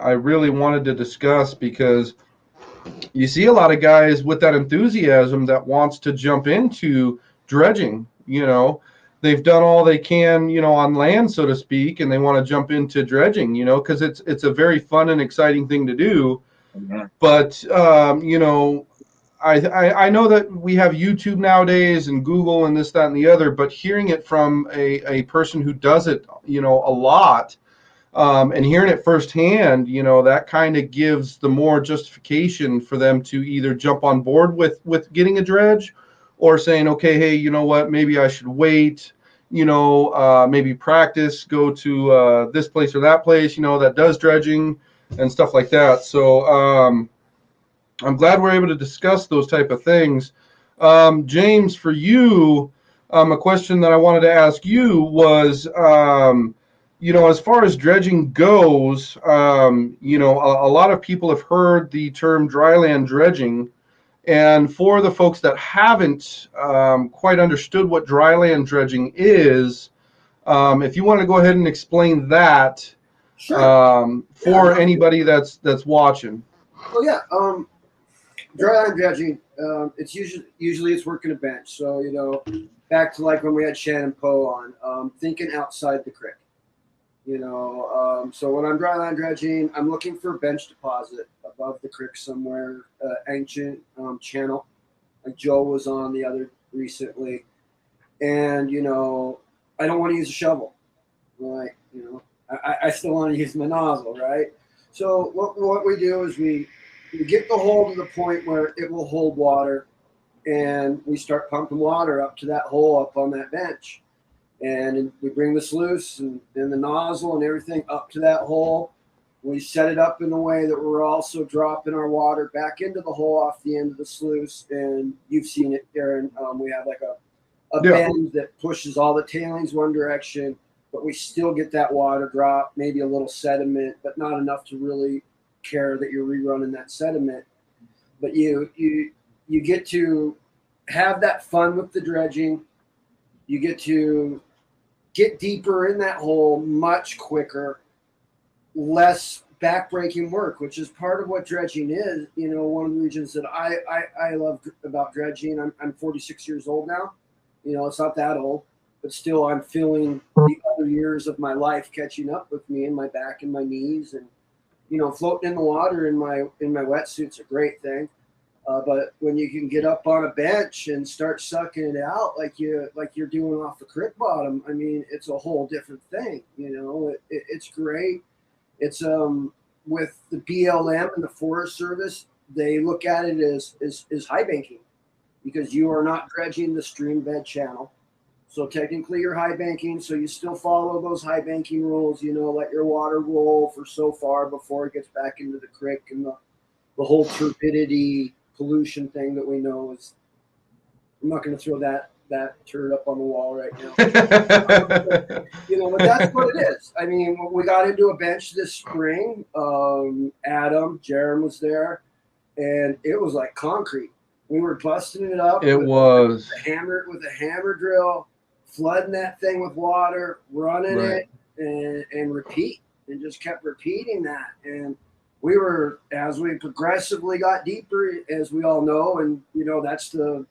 I really wanted to discuss, because you see a lot of guys with that enthusiasm that wants to jump into dredging. They've done all they can, on land, so to speak, and they want to jump into dredging, because it's a very fun and exciting thing to do.
Mm-hmm.
But I know that we have YouTube nowadays and Google and this, that, and the other, but hearing it from a person who does it, a lot, and hearing it firsthand, that kind of gives the more justification for them to either jump on board with getting a dredge, or saying, okay, hey, you know what, maybe I should wait, maybe practice, go to this place or that place, that does dredging and stuff like that. So I'm glad we're able to discuss those type of things. James, for you, a question that I wanted to ask you was, as far as dredging goes, a lot of people have heard the term dryland dredging. And for the folks that haven't quite understood what dryland dredging is, if you want to go ahead and explain that, for anybody that's watching.
Well, yeah. Dryland dredging, it's usually it's working a bench. So, back to like when we had Shannon Poe on, thinking outside the creek. So when I'm dryland dredging, I'm looking for a bench deposit above the creek somewhere, ancient channel, like Joe was on the other recently. And, I don't want to use a shovel. Right? I still want to use my nozzle, right? So what we do is we get the hole to the point where it will hold water, and we start pumping water up to that hole up on that bench. And we bring the sluice and the nozzle and everything up to that hole. We set it up in a way that we're also dropping our water back into the hole off the end of the sluice. And you've seen it, Darren. We have like a bend that pushes all the tailings one direction, but we still get that water drop, maybe a little sediment, but not enough to really care that you're rerunning that sediment. But you get to have that fun with the dredging. You get to get deeper in that hole much quicker, less backbreaking work, which is part of what dredging is. You know, one of the reasons that I love about dredging. I'm 46 years old now. You know, it's not that old, but still I'm feeling the other years of my life catching up with me, and my back and my knees, and you know, floating in the water in my wetsuit's a great thing. But when you can get up on a bench and start sucking it out like you're doing off the creek bottom, I mean, it's a whole different thing. You know, it's great. It's with the BLM and the Forest Service, they look at it as high banking, because you are not dredging the stream bed channel. So technically you're high banking, so you still follow those high banking rules, you know, let your water roll for so far before it gets back into the creek, and the whole turbidity pollution thing that we know is, I'm not going to throw that turd up on the wall right now. You know, but that's what it is. I mean, we got into a bench this spring. Jaron was there, and it was like concrete. We were busting it up. With a hammer drill, flooding that thing with water, running it, and repeat, and just kept repeating that. And we were, as we progressively got deeper, as we all know, and you know, that's the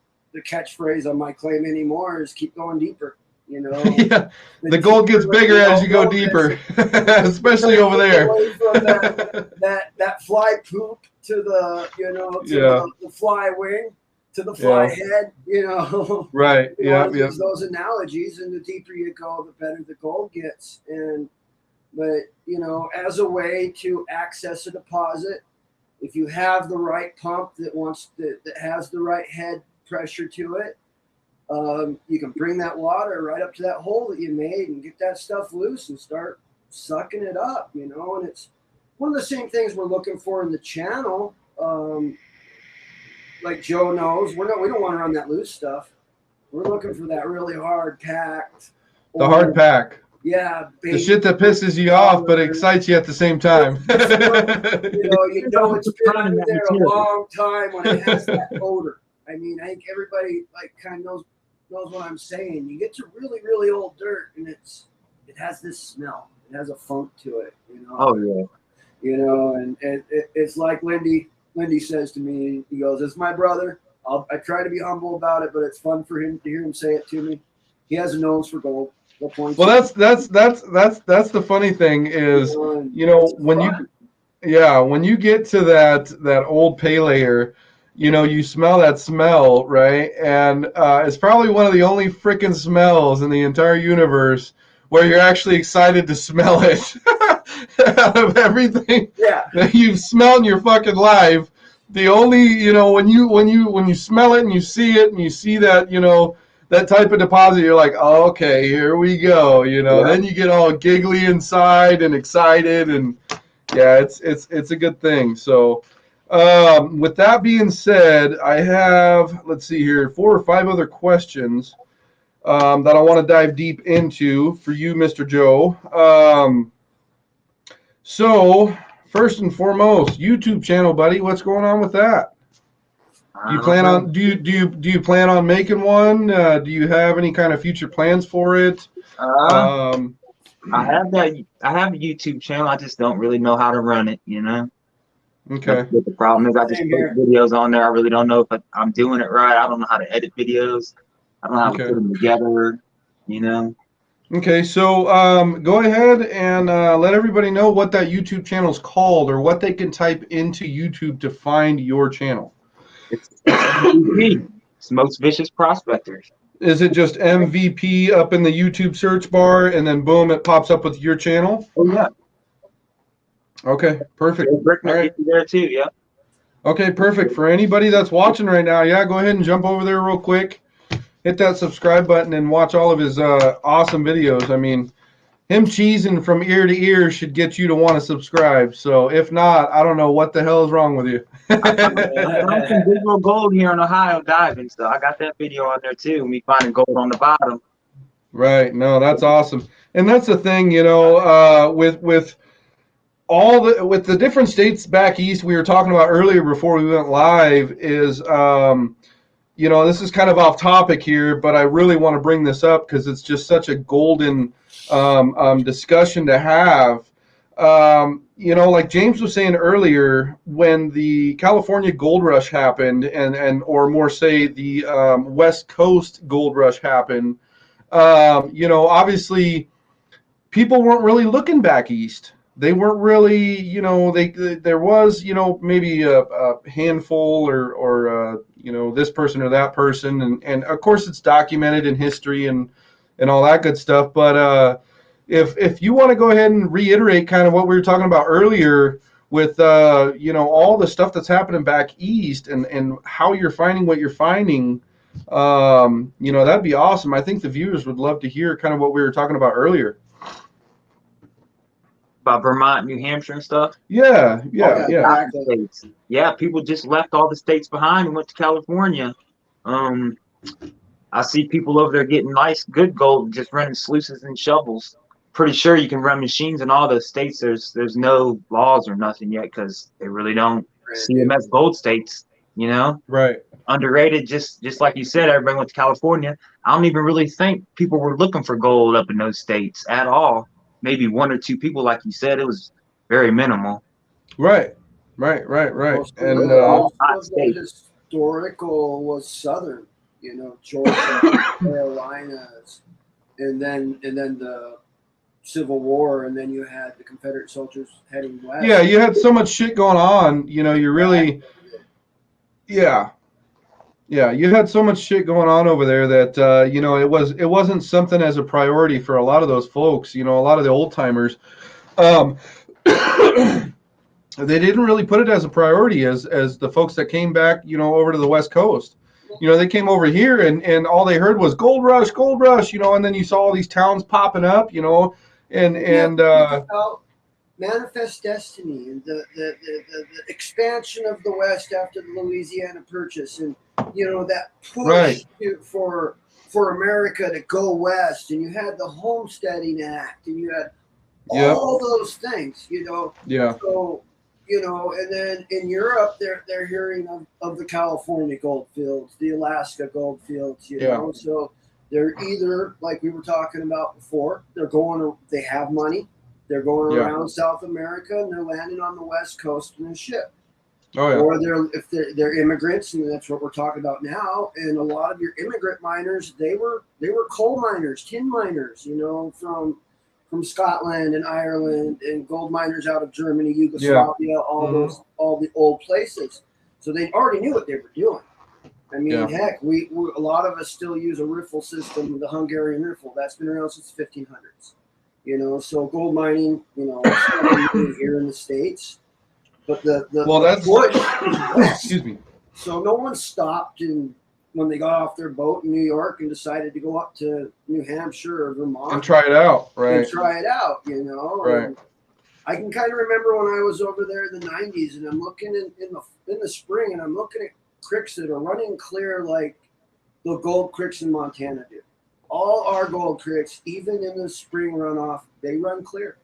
catchphrase on my claim anymore, is keep going deeper. You know,
yeah, the gold gets bigger as you go deeper, especially over there.
From that fly poop to the, you know, to the fly wing to the fly head, you know.
Right. Yeah.
Those analogies, and the deeper you go, the better the gold gets. But you know, as a way to access a deposit, if you have the right pump that has the right head pressure to it, you can bring that water right up to that hole that you made and get that stuff loose and start sucking it up, you know. And it's one of the same things we're looking for in the channel. Like Joe knows, we don't want to run that loose stuff. We're looking for that really hard packed.
Hard pack.
Yeah, baby.
The shit that pisses you off but excites you at the same time.
you know it's been under there a long time when it has that odor. I mean, I think everybody like kind of knows what I'm saying. You get to really, really old dirt, and it has this smell. It has a funk to it, you know.
Oh yeah.
You know, and it's like Lindy says to me. He goes, "It's my brother. I try to be humble about it, but it's fun for him to hear him say it to me. He has a nose for gold."
Well, that's the funny thing is, you know, when you get to that old pay layer, you know, you smell that smell, right? And it's probably one of the only freaking smells in the entire universe where you're actually excited to smell it. Out of everything that you've smelled in your fucking life, the only, you know, when you smell it and you see it and you see that, you know, that type of deposit, you're like, oh, okay, here we go, you know. Then you get all giggly inside and excited, and yeah, it's a good thing. So with that being said, I have, let's see here, 4 or 5 other questions that I want to dive deep into for you, Mr. Joe. So first and foremost, YouTube channel, buddy, what's going on with that? Do you plan on do you plan on making one? Do you have any kind of future plans for it?
I have a YouTube channel. I just don't really know how to run it, you know.
Okay.
That's what the problem is. I just put videos on there. I really don't know if I'm doing it right. I don't know how to edit videos. I don't know how to put them together, you know.
Okay, so go ahead and let everybody know what that YouTube channel is called, or what they can type into YouTube to find your channel.
It's MVP. It's Most Vicious Prospectors.
Is it just MVP up in the YouTube search bar, and then boom, it pops up with your channel?
Oh yeah.
Okay, perfect.
Joe Brickner gets you there too, yeah.
Okay, perfect. For anybody that's watching right now, yeah, go ahead and jump over there real quick. Hit that subscribe button and watch all of his awesome videos. I mean, him cheesing from ear to ear should get you to want to subscribe. So if not, I don't know what the hell is wrong with you.
I found some visual gold here in Ohio diving, so I got that video on there too. Me finding gold on the bottom.
Right. No, that's awesome. And that's the thing, with with the different states back east we were talking about earlier before we went live is this is kind of off topic here, but I really want to bring this up because it's just such a golden discussion to have. Like James was saying earlier, when the California gold rush happened, or more say the West Coast gold rush happened, obviously people weren't really looking back east. They weren't really, there was, maybe a handful or this person or that person. And of course it's documented in history and all that good stuff. But if you want to go ahead and reiterate kind of what we were talking about earlier with, all the stuff that's happening back east and how you're finding what you're finding, that'd be awesome. I think the viewers would love to hear kind of what we were talking about earlier.
About Vermont, New Hampshire, and stuff.
Yeah.
States. Yeah, people just left all the states behind and went to California. I see people over there getting nice, good gold, just running sluices and shovels. Pretty sure you can run machines in all those states. There's no laws or nothing yet because they really don't see them as gold states.
Right.
Underrated. Just like you said, everybody went to California. I don't even really think people were looking for gold up in those states at all. Maybe one or two people, like you said. It was very minimal.
Right. And
the historical was southern, Georgia, Carolinas, and then the Civil War, and then you had the Confederate soldiers heading west.
Yeah, you had so much shit going on. You really, yeah, you had so much shit going on over there that it wasn't something as a priority for a lot of those folks. A lot of the old timers. They didn't really put it as a priority as the folks that came back, over to the West Coast. They came over here and all they heard was gold rush, and then you saw all these towns popping up, and
Manifest Destiny and the expansion of the West after the Louisiana Purchase, and that push for America to go west, and you had the Homesteading Act, and you had all those things,
Yeah.
So and then in Europe, they're hearing of the California gold fields, the Alaska gold fields, know. So they're either, like we were talking about before, they have money, they're going around South America, and they're landing on the West Coast in a ship.
Oh, yeah.
Or they're immigrants, and that's what we're talking about now. And a lot of your immigrant miners, they were coal miners, tin miners, from Scotland and Ireland, and gold miners out of Germany, Yugoslavia, all the old places. So they already knew what they were doing. I mean, heck, we a lot of us still use a riffle system, the Hungarian riffle. That's been around since the 1500s. So gold mining, here in the States. But
excuse me.
So no one stopped when they got off their boat in New York and decided to go up to New Hampshire or Vermont
and try it out, right?
Right. And I can kind of remember when I was over there in the 90s, and I'm looking in the spring, and I'm looking at creeks that are running clear like the gold creeks in Montana do. All our gold creeks, even in the spring runoff, they run clear.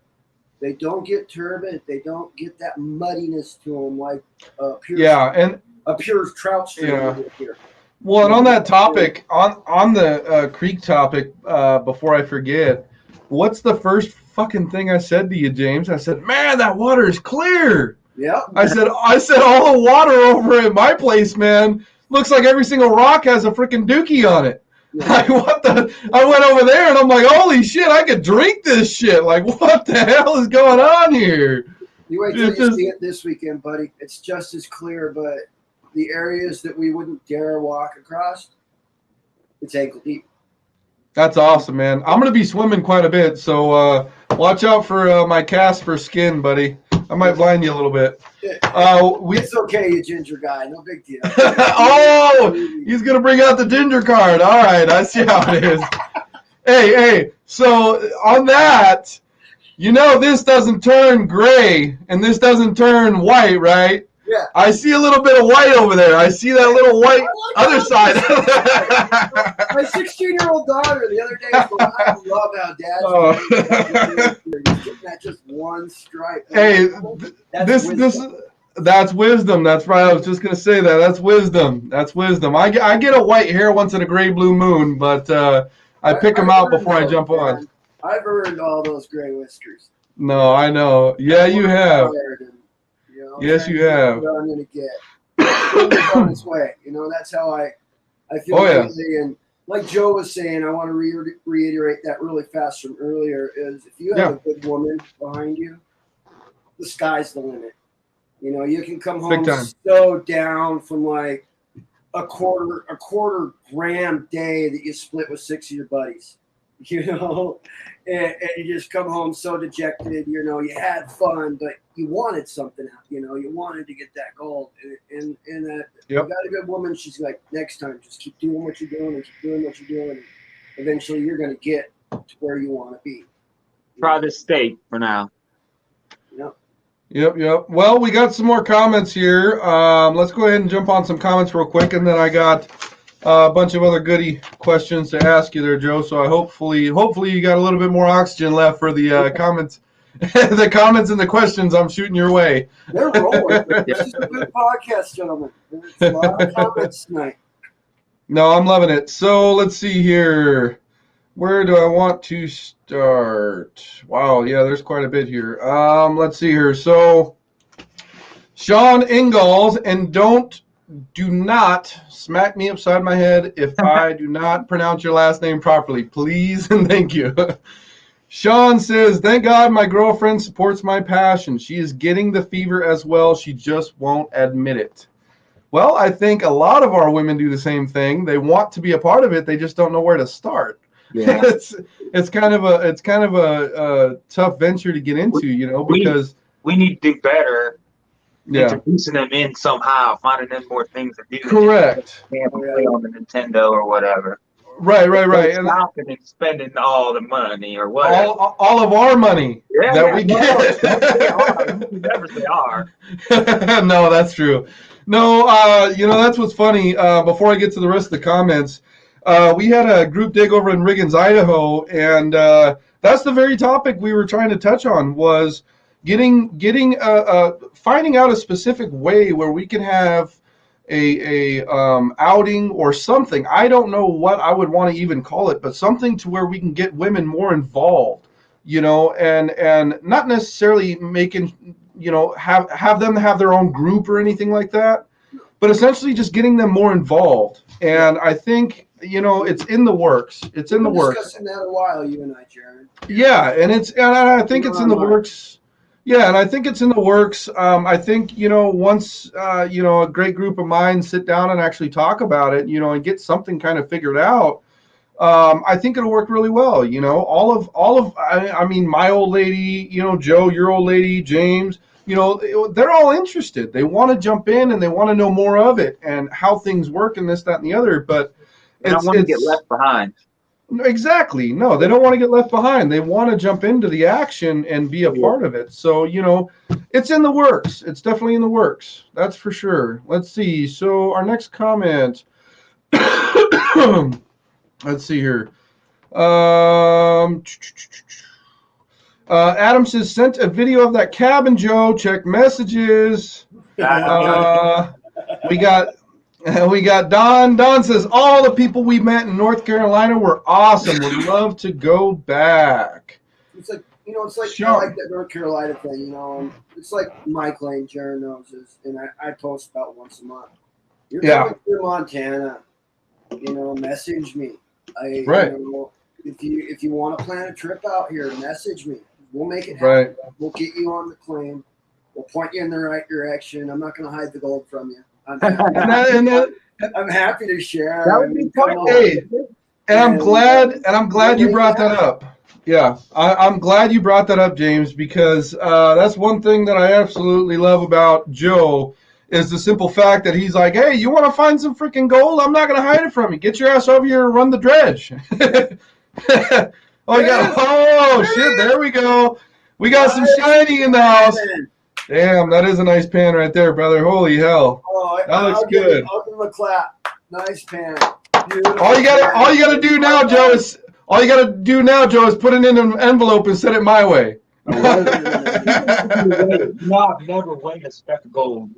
They don't get turbid. They don't get that muddiness to them like a pure trout stream here.
Well, and on that topic, on the creek topic, before I forget, what's the first fucking thing I said to you, James? I said, "Man, that water is clear."
Yeah.
I said all the water over at my place, man, looks like every single rock has a freaking dookie on it. Yeah. Like, what the? I went over there and I'm like, holy shit, I could drink this shit. Like, what the hell is going on here?
You wait till you see it this weekend, buddy. It's just as clear, but the areas that we wouldn't dare walk across, it's ankle deep.
That's awesome, man. I'm going to be swimming quite a bit, so watch out for my cast for skin, buddy. I might blind you a little bit.
It's okay, you ginger guy. No big deal.
Oh, he's going to bring out the ginger card. All right, I see how it is. Hey, so on that, this doesn't turn gray and this doesn't turn white, right?
Yeah.
I see a little bit of white over there. I see that little white other side.
My 16-year-old daughter the other day was going, I love how Dad's getting that just one stripe.
Hey,
that's
that's wisdom. That's right. I was just gonna say that. That's wisdom. That's wisdom. I get a white hair once in a gray blue moon, but I pick them out before I jump on.
I've earned all those gray whiskers.
No, I know. Yeah, you have. Yes, you have.
What I'm going to get. It's on its way. That's how I feel lately. And like Joe was saying, I want to reiterate that really fast from earlier is if you have a good woman behind you, the sky's the limit. You can come home so down from like a quarter gram day that you split with 6 of your buddies. And you just come home so dejected, you had fun, but you wanted something, you wanted to get that gold. And that you got a good woman, she's like, next time, just keep doing what you're doing and keep doing what you're doing. And eventually you're going to get to where you want to be.
Try this steak for now.
Yep. Well, we got some more comments here. Let's go ahead and jump on some comments real quick, and then I got a bunch of other goody questions to ask you there, Joe. So I hopefully you got a little bit more oxygen left for the comments, the comments and the questions I'm shooting your way.
They're rolling. This is a good podcast, gentlemen. There's a lot of comments tonight.
No, I'm loving it. So let's see here. Where do I want to start? Wow, yeah, there's quite a bit here. Let's see here. So Sean Ingalls, and do not smack me upside my head if I do not pronounce your last name properly. Please and thank you. Sean says, thank God my girlfriend supports my passion. She is getting the fever as well. She just won't admit it. Well, I think a lot of our women do the same thing. They want to be a part of it. They just don't know where to start.
Yeah.
it's kind of a tough venture to get into, because
we need to do better.
Yeah.
Introducing them in somehow, finding them more things to do.
Correct.
Can't play on the Nintendo or whatever.
Right. And
stopping and spending all the money or whatever.
All of our money that we get.
You never say are.
No, that's true. No, that's what's funny. Before I get to the rest of the comments, we had a group dig over in Riggins, Idaho, and that's the very topic we were trying to touch on was finding out a specific way where we can have a outing or something. I don't know what I would want to even call it, but something to where we can get women more involved, and not necessarily making, have them have their own group or anything like that, but essentially just getting them more involved. And I think, it's in the works. It's in the works.
Discussing that a while, you and I, Jared.
Yeah, and I think it's in the works. Yeah, and I think it's in the works. I think, once, a great group of minds sit down and actually talk about it, and get something kind of figured out, I think it'll work really well. I mean, my old lady, Joe, your old lady, James, they're all interested. They want to jump in and they want to know more of it and how things work and this, that, and the other. But
they don't want to get left behind.
Exactly. No, they don't want to get left behind. They want to jump into the action and be a part of it. So, it's in the works. It's definitely in the works. That's for sure. Let's see. So our next comment. Let's see here. Adam says, sent a video of that cabin, Joe. Check messages. We got Don. Don says, all the people we met in North Carolina were awesome. Would love to go back.
It's like, I like that North Carolina thing, It's like my claim, Jared knows this, and I post about once a month. You're coming through Montana, message me. If you want to plan a trip out here, message me. We'll make it happen.
Right.
We'll get you on the claim. We'll point you in the right direction. I'm not going to hide the gold from you. I'm happy to share.
That would be fun.
Hey, I'm glad you brought that up. Yeah, I'm glad you brought that up, James, because that's one thing that I absolutely love about Joe is the simple fact that he's like, hey, you want to find some freaking gold? I'm not going to hide it from you. Get your ass over here and run the dredge. Shit, there we go. We got some shiny in the house. Damn, that is a nice pan right there, brother. Holy hell.
Oh,
That looks good.
I'll give him a clap. Nice pan.
All you gotta do now, Joe, is put it in an envelope and send it my way.
No, I've never weighed a speck of gold.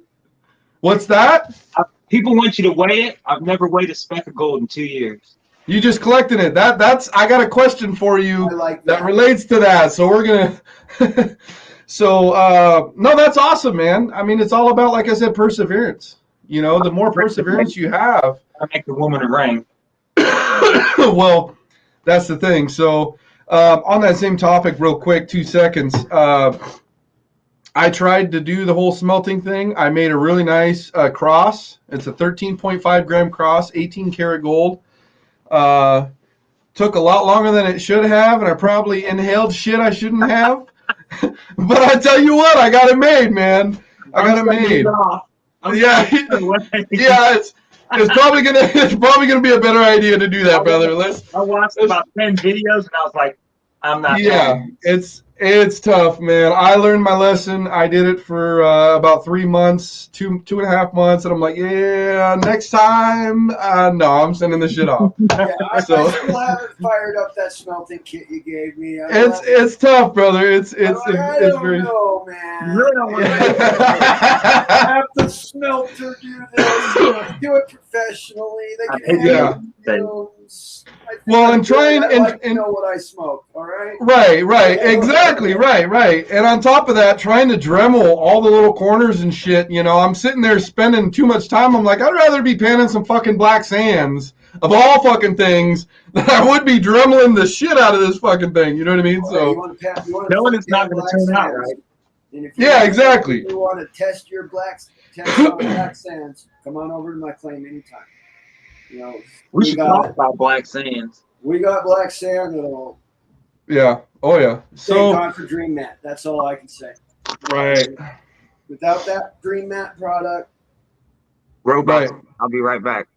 What's that?
People want you to weigh it. I've never weighed a speck of gold in 2 years.
You just collecting it. That's I got a question for you
like
that relates to that. So we're gonna no, that's awesome, man. I mean, it's all about, like I said, perseverance. You know, the more perseverance you have,
I make the woman a ring.
well, that's the thing. So on that same topic, real quick, 2 seconds. I tried to do the whole smelting thing. I made a really nice cross. It's a 13.5 gram cross, 18 karat gold. Took a lot longer than it should have, and I probably inhaled shit I shouldn't have. But I tell you what, I got it made, man. I got it made. Yeah, it's probably gonna be a better idea to do that, brother.
I watched about 10 videos, and I was like, I'm not.
Yeah, it's tough, man. I learned my lesson. I did it for about 3 months, two and a half months, and I'm like, yeah, next time, no, I'm sending this shit off.
Yeah, I still haven't fired up that smelting kit you gave me.
It's tough, brother. It's
I don't
very.
know, man.
You really don't want to
have the smelter do this. Do it professionally. They can have films.
Well, and trying and
know what I smoke. All right.
Right, exactly, right. And on top of that, trying to Dremel all the little corners and shit. You know, I'm sitting there spending too much time. I'm like, I'd rather be panning some fucking black sands of all fucking things than I would be dremeling the shit out of this fucking thing. You know what I mean?
So
knowing it's not going to turn out right.
Yeah, exactly.
If you want to test on black sands, come on over to my claim anytime. You know,
we should talk about black sands.
We got black sand that'll.
Yeah. Oh yeah. So
thank God for Dream Mat. That's all I can say.
Right.
Without that Dream Mat product,
robot. I'll be right back.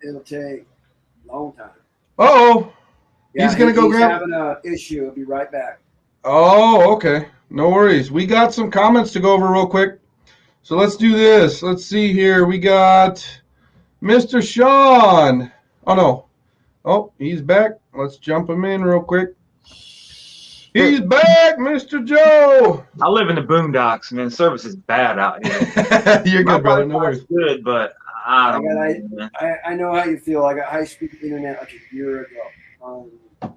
It'll take a long time.
Uh-oh. Yeah, he's having
an issue. He'll be right back.
Oh, okay. No worries. We got some comments to go over real quick. So let's do this. Let's see here. We got Mr. Sean. Oh, no. Oh, he's back. Let's jump him in real quick. He's back, Mr. Joe.
I live in the boondocks, man. Service is bad out here.
You're good, brother. No worries.
Good, but I
know how you feel. I got high-speed internet like a year ago.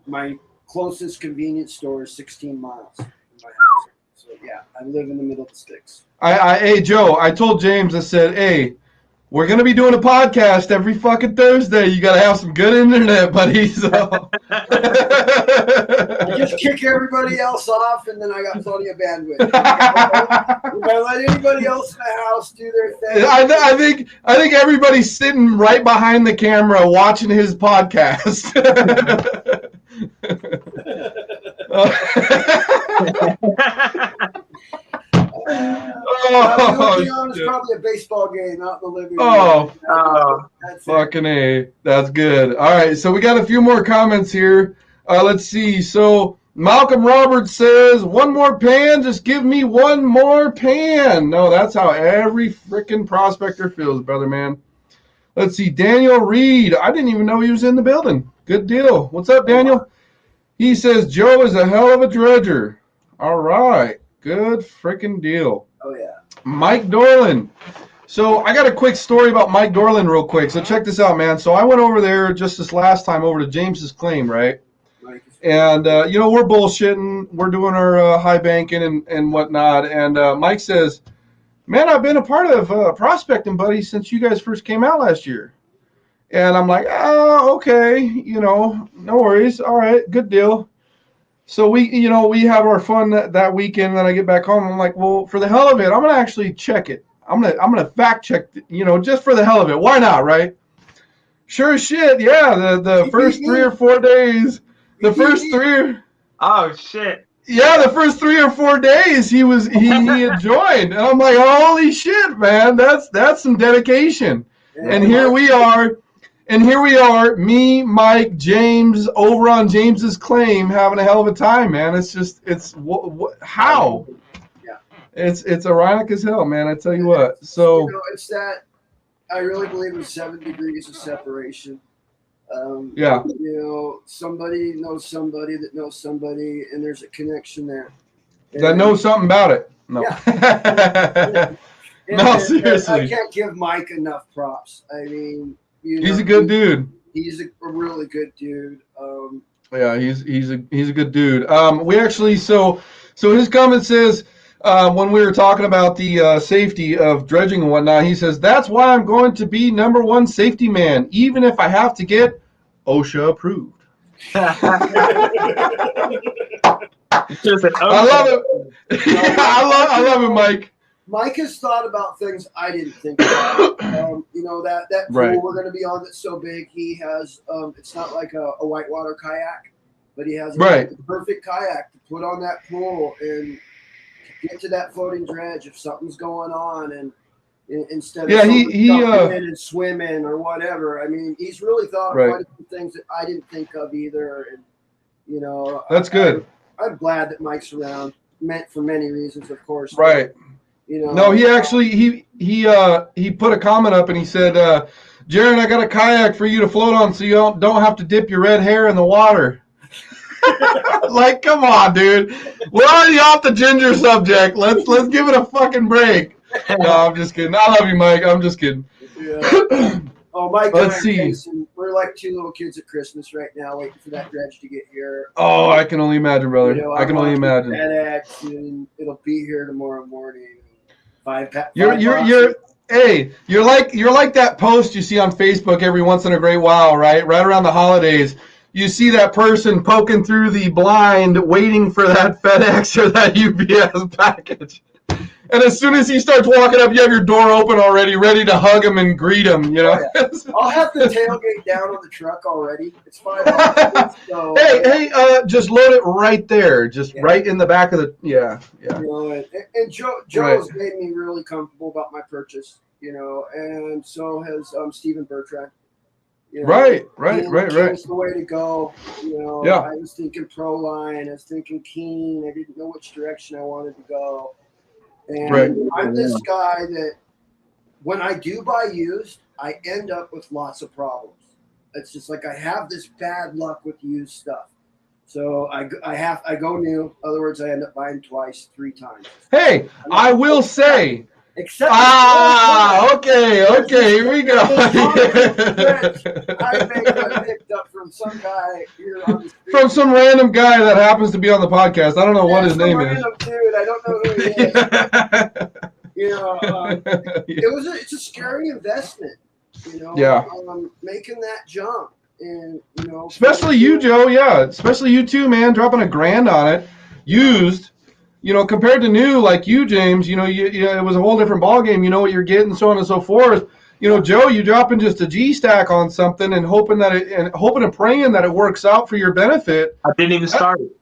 My closest convenience store is 16 miles from my house. So, yeah, I live in the middle of the sticks.
Hey, Joe, I told James, I said, hey, we're going to be doing a podcast every fucking Thursday. You got to have some good internet, buddy. So.
I just kick everybody else off, and then I got plenty of bandwidth. If I let anybody else in the house do their thing.
I think everybody's sitting right behind the camera watching his podcast.
It's probably a baseball game out in the living room.
Fucking A. That's good. All right, so we got a few more comments here. Let's see. So Malcolm Roberts says, one more pan, just give me one more pan. No, that's how every freaking prospector feels, brother, man. Let's see. Daniel Reed. I didn't even know he was in the building. Good deal. What's up, Daniel? He says, Joe is a hell of a dredger. All right. Good freaking deal.
Oh, yeah.
Mike Dorland. So I got a quick story about Mike Dorland real quick. So check this out, man. So I went over there just this last time over to James's claim, right? And, we're bullshitting. We're doing our high banking and whatnot. And Mike says, man, I've been a part of prospecting, buddy, since you guys first came out last year. And I'm like, oh, okay, no worries. All right, good deal. So we have our fun that weekend. Then I get back home. I'm like, well, for the hell of it, I'm gonna actually check it. I'm gonna fact check, just for the hell of it. Why not, right? Sure as shit. Yeah, the first 3 or 4 days. The first 3.
Oh shit.
Yeah, the first 3 or 4 days he had joined, and I'm like, holy shit, man, that's some dedication. Yeah, and here we are. And here we are, me, Mike, James, over on James's claim, having a hell of a time, man. It's just, how?
Yeah.
It's ironic as hell, man. I tell you what. So
it's that I really believe in 7 degrees of separation.
yeah,
somebody knows somebody that knows somebody, and there's a connection there.
that knows something about it. No.
Yeah.
No, seriously.
I can't give Mike enough props. I mean,
he's a good dude.
He's a really good dude.
Yeah, he's a good dude. We actually so his comment says when we were talking about the safety of dredging and whatnot, he says that's why I'm going to be #1 safety man, even if I have to get OSHA approved. I love it. I love it, Mike.
Mike has thought about things I didn't think about. That pool
right.
we're going to be on that's so big. He has it's not like a whitewater kayak, but he has
right.
a perfect kayak to put on that pool and get to that floating dredge if something's going on, and instead of
he
jumping in and swimming or whatever. I mean, he's really thought of quite a few things that I didn't think of either, and
that's good.
I'm glad that Mike's around, for many reasons, of course.
Right. No, he actually he put a comment up and he said, Jaron, I got a kayak for you to float on so you don't have to dip your red hair in the water. Like, come on, dude. We're already off the ginger subject. Let's give it a fucking break. No, I'm just kidding. I love you, Mike. I'm just kidding.
Yeah. Oh, Mike,
let's see.
Jason, we're like 2 little kids at Christmas right now, waiting for that dredge to get here.
Oh, I can only imagine, brother. I can only imagine.
FedEx, and it'll be here tomorrow morning.
You're like that post you see on Facebook every once in a great while, right? Right around the holidays, you see that person poking through the blind, waiting for that FedEx or that UPS package. And as soon as he starts walking up, you have your door open already, ready to hug him and greet him.
Oh, yeah. I'll have the tailgate down on the truck already. It's $5. So,
hey, just load it right there, just right in the back of the
and Joe has made me really comfortable about my purchase, and so has Stephen Bertrand.
Right.
It's the way to go.
Yeah.
I was thinking Proline. I was thinking Keen. I didn't know which direction I wanted to go. And I'm this guy that when I do buy used, I end up with lots of problems. It's just like I have this bad luck with used stuff. So I go new. In other words, I end up buying twice, 3 times.
Hey, I will say.
Except
okay, here we go.
I picked up from some guy here on the street.
From some random guy that happens to be on the podcast. I don't know what his name is.
Dude, I don't know who he is. It's a scary investment. Making that jump, and
especially you, Joe. Yeah, especially you too, man. Dropping $1,000 on it, used. Compared to new, like you, James, it was a whole different ballgame. You know what you're getting, so on and so forth. Joe, you dropping just a G stack on something and hoping and praying that it works out for your benefit.
I didn't even start it.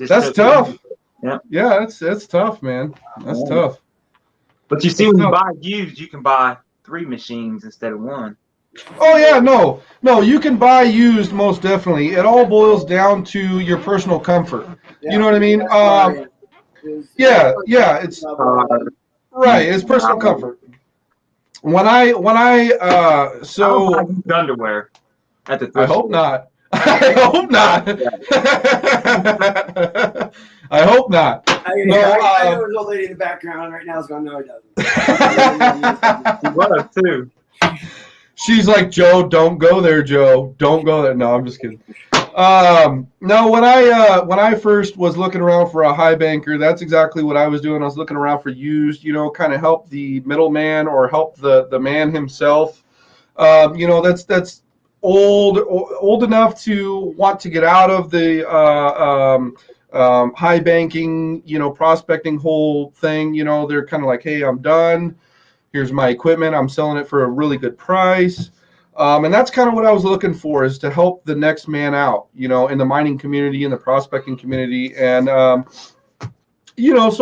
That's tough.
Yeah,
that's tough, man. That's tough.
But you see, when you buy used, you can buy 3 machines instead of 1.
Oh yeah, no, you can buy used, most definitely. It all boils down to your personal comfort.
Yeah,
you know what I mean? It's right. It's personal comfort. When I
underwear at the
I hope not. I hope not. I hope not.
I know there's a lady in the background right now is going, no, he doesn't.
He was too.
She's like, Joe, don't go there, Joe. Don't go there. No, I'm just kidding. No, when I first was looking around for a high banker, that's exactly what I was doing. I was looking around for used, kind of help the middleman or help the man himself. That's old enough to want to get out of the high banking, prospecting whole thing. They're kind of like, hey, I'm done. Here's my equipment. I'm selling it for a really good price. And that's kind of what I was looking for, is to help the next man out, in the mining community, in the prospecting community. And, so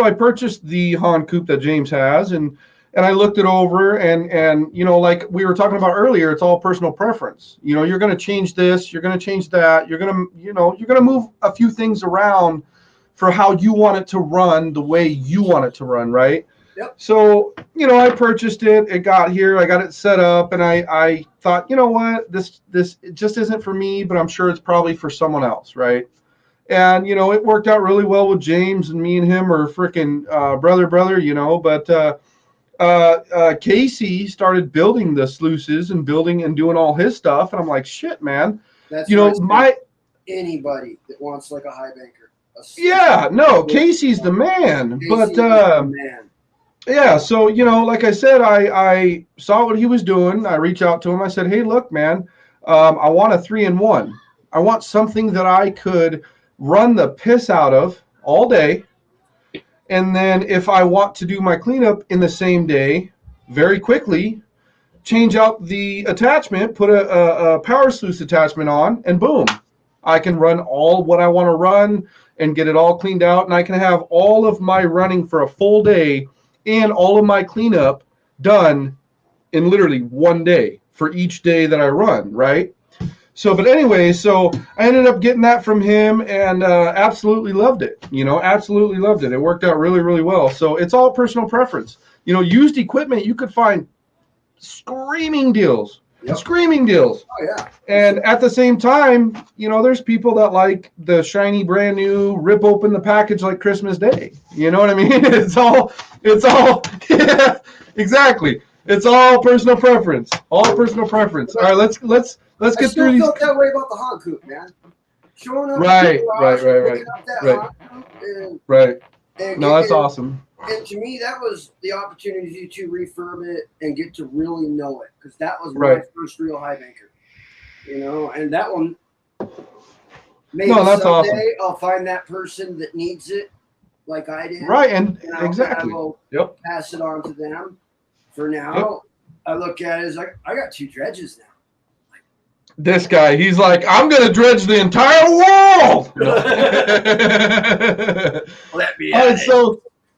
I purchased the Han Coupe that James has, and I looked it over, and like we were talking about earlier, it's all personal preference. You're going to change this, you're going to change that, you're going to move a few things around for how you want it to run the way you want it to run, right?
Yep.
So, I purchased it. It got here. I got it set up, and I thought, you know what, this it just isn't for me, but I'm sure it's probably for someone else, right? And it worked out really well with James, and me and him are freaking brother, But Casey started building the sluices and building and doing all his stuff, and I'm like, shit, man.
That's anybody that wants like a high banker.
Casey's the man.
Casey's the man.
Yeah, so like I said, I saw what he was doing. I reached out to him. I said, hey, look, man, I want a 3-in-1. I want something that I could run the piss out of all day. And then if I want to do my cleanup in the same day, very quickly, change out the attachment, put a power sluice attachment on, and boom, I can run all what I want to run and get it all cleaned out. And I can have all of my running for a full day and all of my cleanup done in literally one day for each day that I run, right? So, but anyway, so I ended up getting that from him and absolutely loved it. Absolutely loved it. It worked out really, really well. So it's all personal preference. Used equipment, you could find screaming deals.
Yep.
Screaming deals.
Oh, yeah.
And at the same time, there's people that like the shiny, brand new, rip open the package like Christmas Day. You know what I mean? It's all, yeah, exactly. It's all personal preference. All personal preference. All right, let's get through these.
I felt that way about the hog coop, man. Showing up
Right. No, that's awesome.
And to me, that was the opportunity to refurb it and get to really know it, because that was my first real high banker. And that one, maybe
that's
someday
awesome.
I'll find that person that needs it, like I did.
Right, and
exactly. I will pass it on to them. For now, I look at it as like, I got 2 dredges now.
This guy, he's like, I'm going to dredge the entire world.
Let me
All right,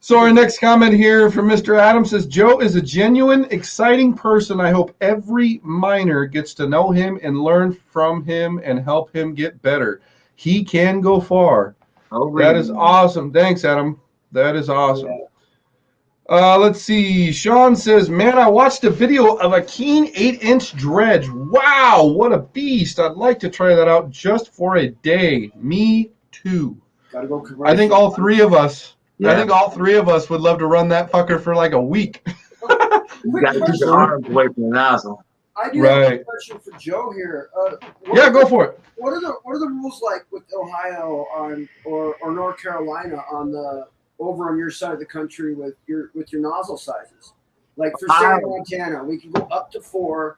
so our next comment here from Mr. Adams says, Joe is a genuine, exciting person. I hope every miner gets to know him and learn from him and help him get better. He can go far. That is awesome. Thanks, Adam. That is awesome. Let's see. Sean says, man, I watched a video of a Keen 8-inch dredge. Wow, what a beast. I'd like to try that out just for a day. Me too.
Gotta go commercial.
I think all three of us would love to run that fucker for like a week.
You got to keep your arms away from the nozzle.
I do have a question for Joe here.
Go for it.
What are the rules like with Ohio or North Carolina over on your side of the country with your nozzle sizes? Like for say Montana, we can go up to 4,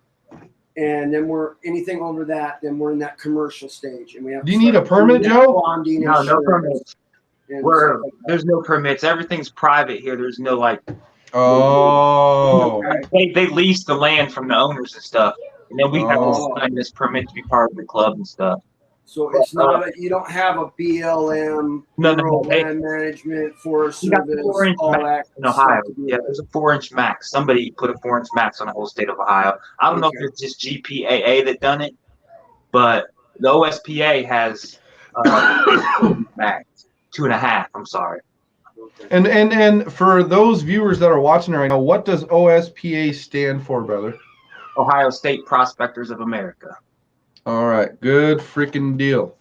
and then anything over that, then we're in that commercial stage, and we have.
Do you need a permit, Joe?
No permits. There's no permits. Everything's private here. There's no they lease the land from the owners and stuff, and then we have to sign this permit to be part of the club and stuff.
So it's not you don't have a BLM, land management, Forest Service, all that
in Ohio. Yeah, there's a 4-inch max. Somebody put a 4-inch max on the whole state of Ohio. I don't know if it's just GPAA that done it, but the OSPA has max 2.5. I'm sorry.
And for those viewers that are watching right now, what does OSPA stand for, brother?
Ohio State Prospectors of America.
All right, good freaking deal.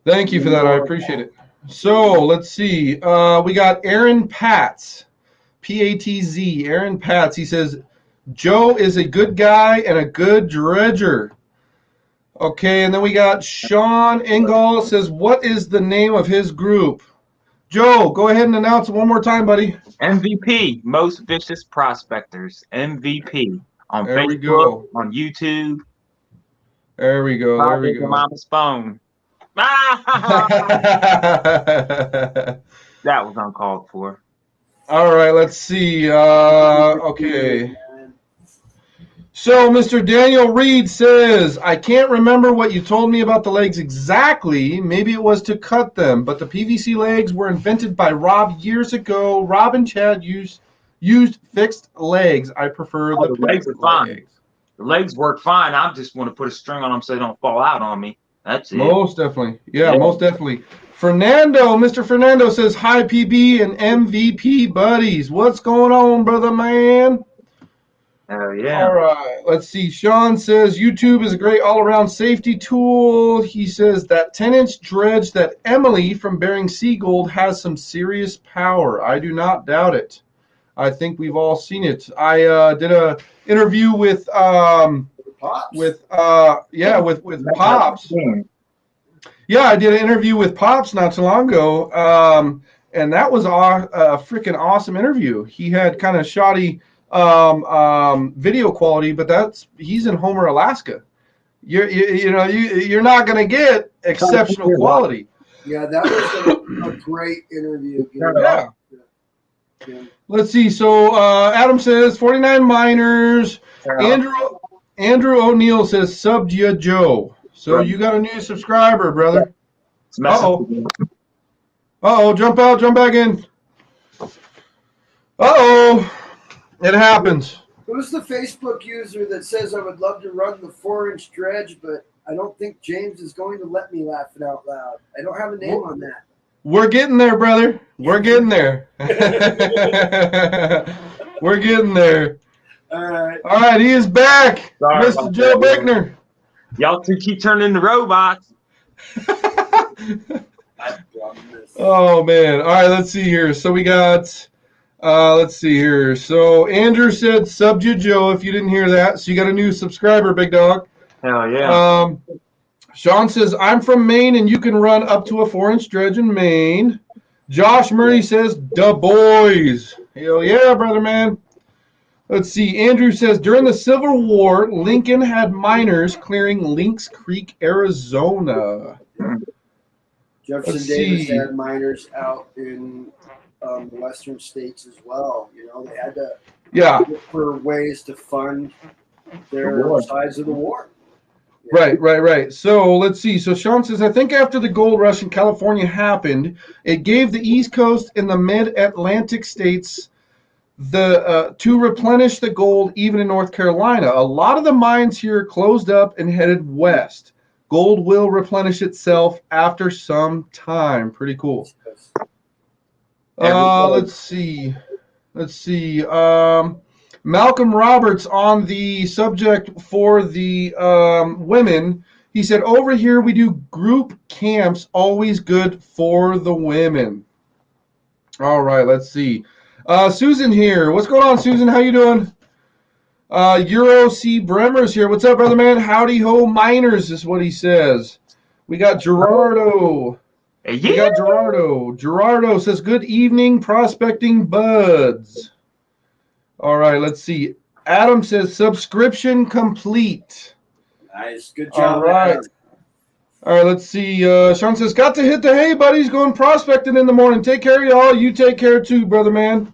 Thank you for that. I appreciate it. So let's see. We got Aaron Patz, P-A-T-Z. Aaron Patz. He says, Joe is a good guy and a good dredger. Okay, and then we got Sean Engel says, what is the name of his group? Joe, go ahead and announce it one more time, buddy.
MVP, Most Vicious Prospectors. MVP on
there
Facebook,
we go.
On YouTube.
There we go. There we go.
Mama's phone. That was uncalled for.
All right, let's see. Okay. So, Mr. Daniel Reed says, I can't remember what you told me about the legs exactly. Maybe it was to cut them, but the PVC legs were invented by Rob years ago. Rob and Chad used fixed legs. I prefer the
legs are fine. The legs work fine. I just want to put a string on them so they don't fall out on me. That's it.
Most definitely. Yeah, most definitely. Mr. Fernando says, hi, PB and MVP buddies. What's going on, brother man?
Hell yeah.
All right, let's see. Sean says, YouTube is a great all-around safety tool. He says that 10-inch dredge that Emily from Bering Sea Gold has some serious power. I do not doubt it. I think we've all seen it. I did a interview with
Pops.
with Pops. Yeah, I did an interview with Pops not too long ago, and that was a freaking awesome interview. He had kind of shoddy video quality, but he's in Homer, Alaska. You're not going to get exceptional quality.
Yeah, that was a great interview.
Yeah. Let's see. So Adam says 49 miners. Andrew O'Neill says sub ya Joe. So you got a new subscriber, brother. Uh-oh, jump out, jump back in. Uh-oh, it happens.
Who's the Facebook user that says I would love to run the 4-inch dredge, but I don't think James is going to let me laugh it out loud? I don't have a name on that.
We're getting there, brother. We're getting there. We're getting there.
All right.
All right, he is back. Sorry, Mr. Joe Brickner.
Y'all two keep turning into robots.
Oh, man. All right, let's see here. So we got, let's see here. So Andrew said sub you Joe if you didn't hear that. So you got a new subscriber, big dog.
Hell yeah.
Sean says, I'm from Maine and you can run up to a 4-inch dredge in Maine. Josh Murray says, da boys. Hell yeah, brother, man. Let's see. Andrew says, during the Civil War, Lincoln had miners clearing Lynx Creek, Arizona.
Jefferson Davis had miners out in the western states as well. You know, they had to look for ways to fund their sides of the war.
Yeah. Right. So let's see. So Sean says, I think after the gold rush in California happened, it gave the East Coast and the mid-Atlantic states to replenish the gold even in North Carolina. A lot of the mines here closed up and headed west. Gold will replenish itself after some time. Pretty cool. Let's see. Malcolm Roberts on the subject for the women. He said, over here we do group camps, always good for the women. All right, let's see. Susan here. What's going on, Susan? How you doing? Euro C. Bremer's here. What's up, brother man? Howdy ho, miners is what he says. We got Gerardo. We got Gerardo. Gerardo says, good evening, prospecting buds. All right, let's see. Adam says, subscription complete.
Nice. Good job,
all right.
Adam.
All right, let's see. Sean says, got to hit the hay, buddies. Going prospecting in the morning. Take care of y'all. You take care too, brother man.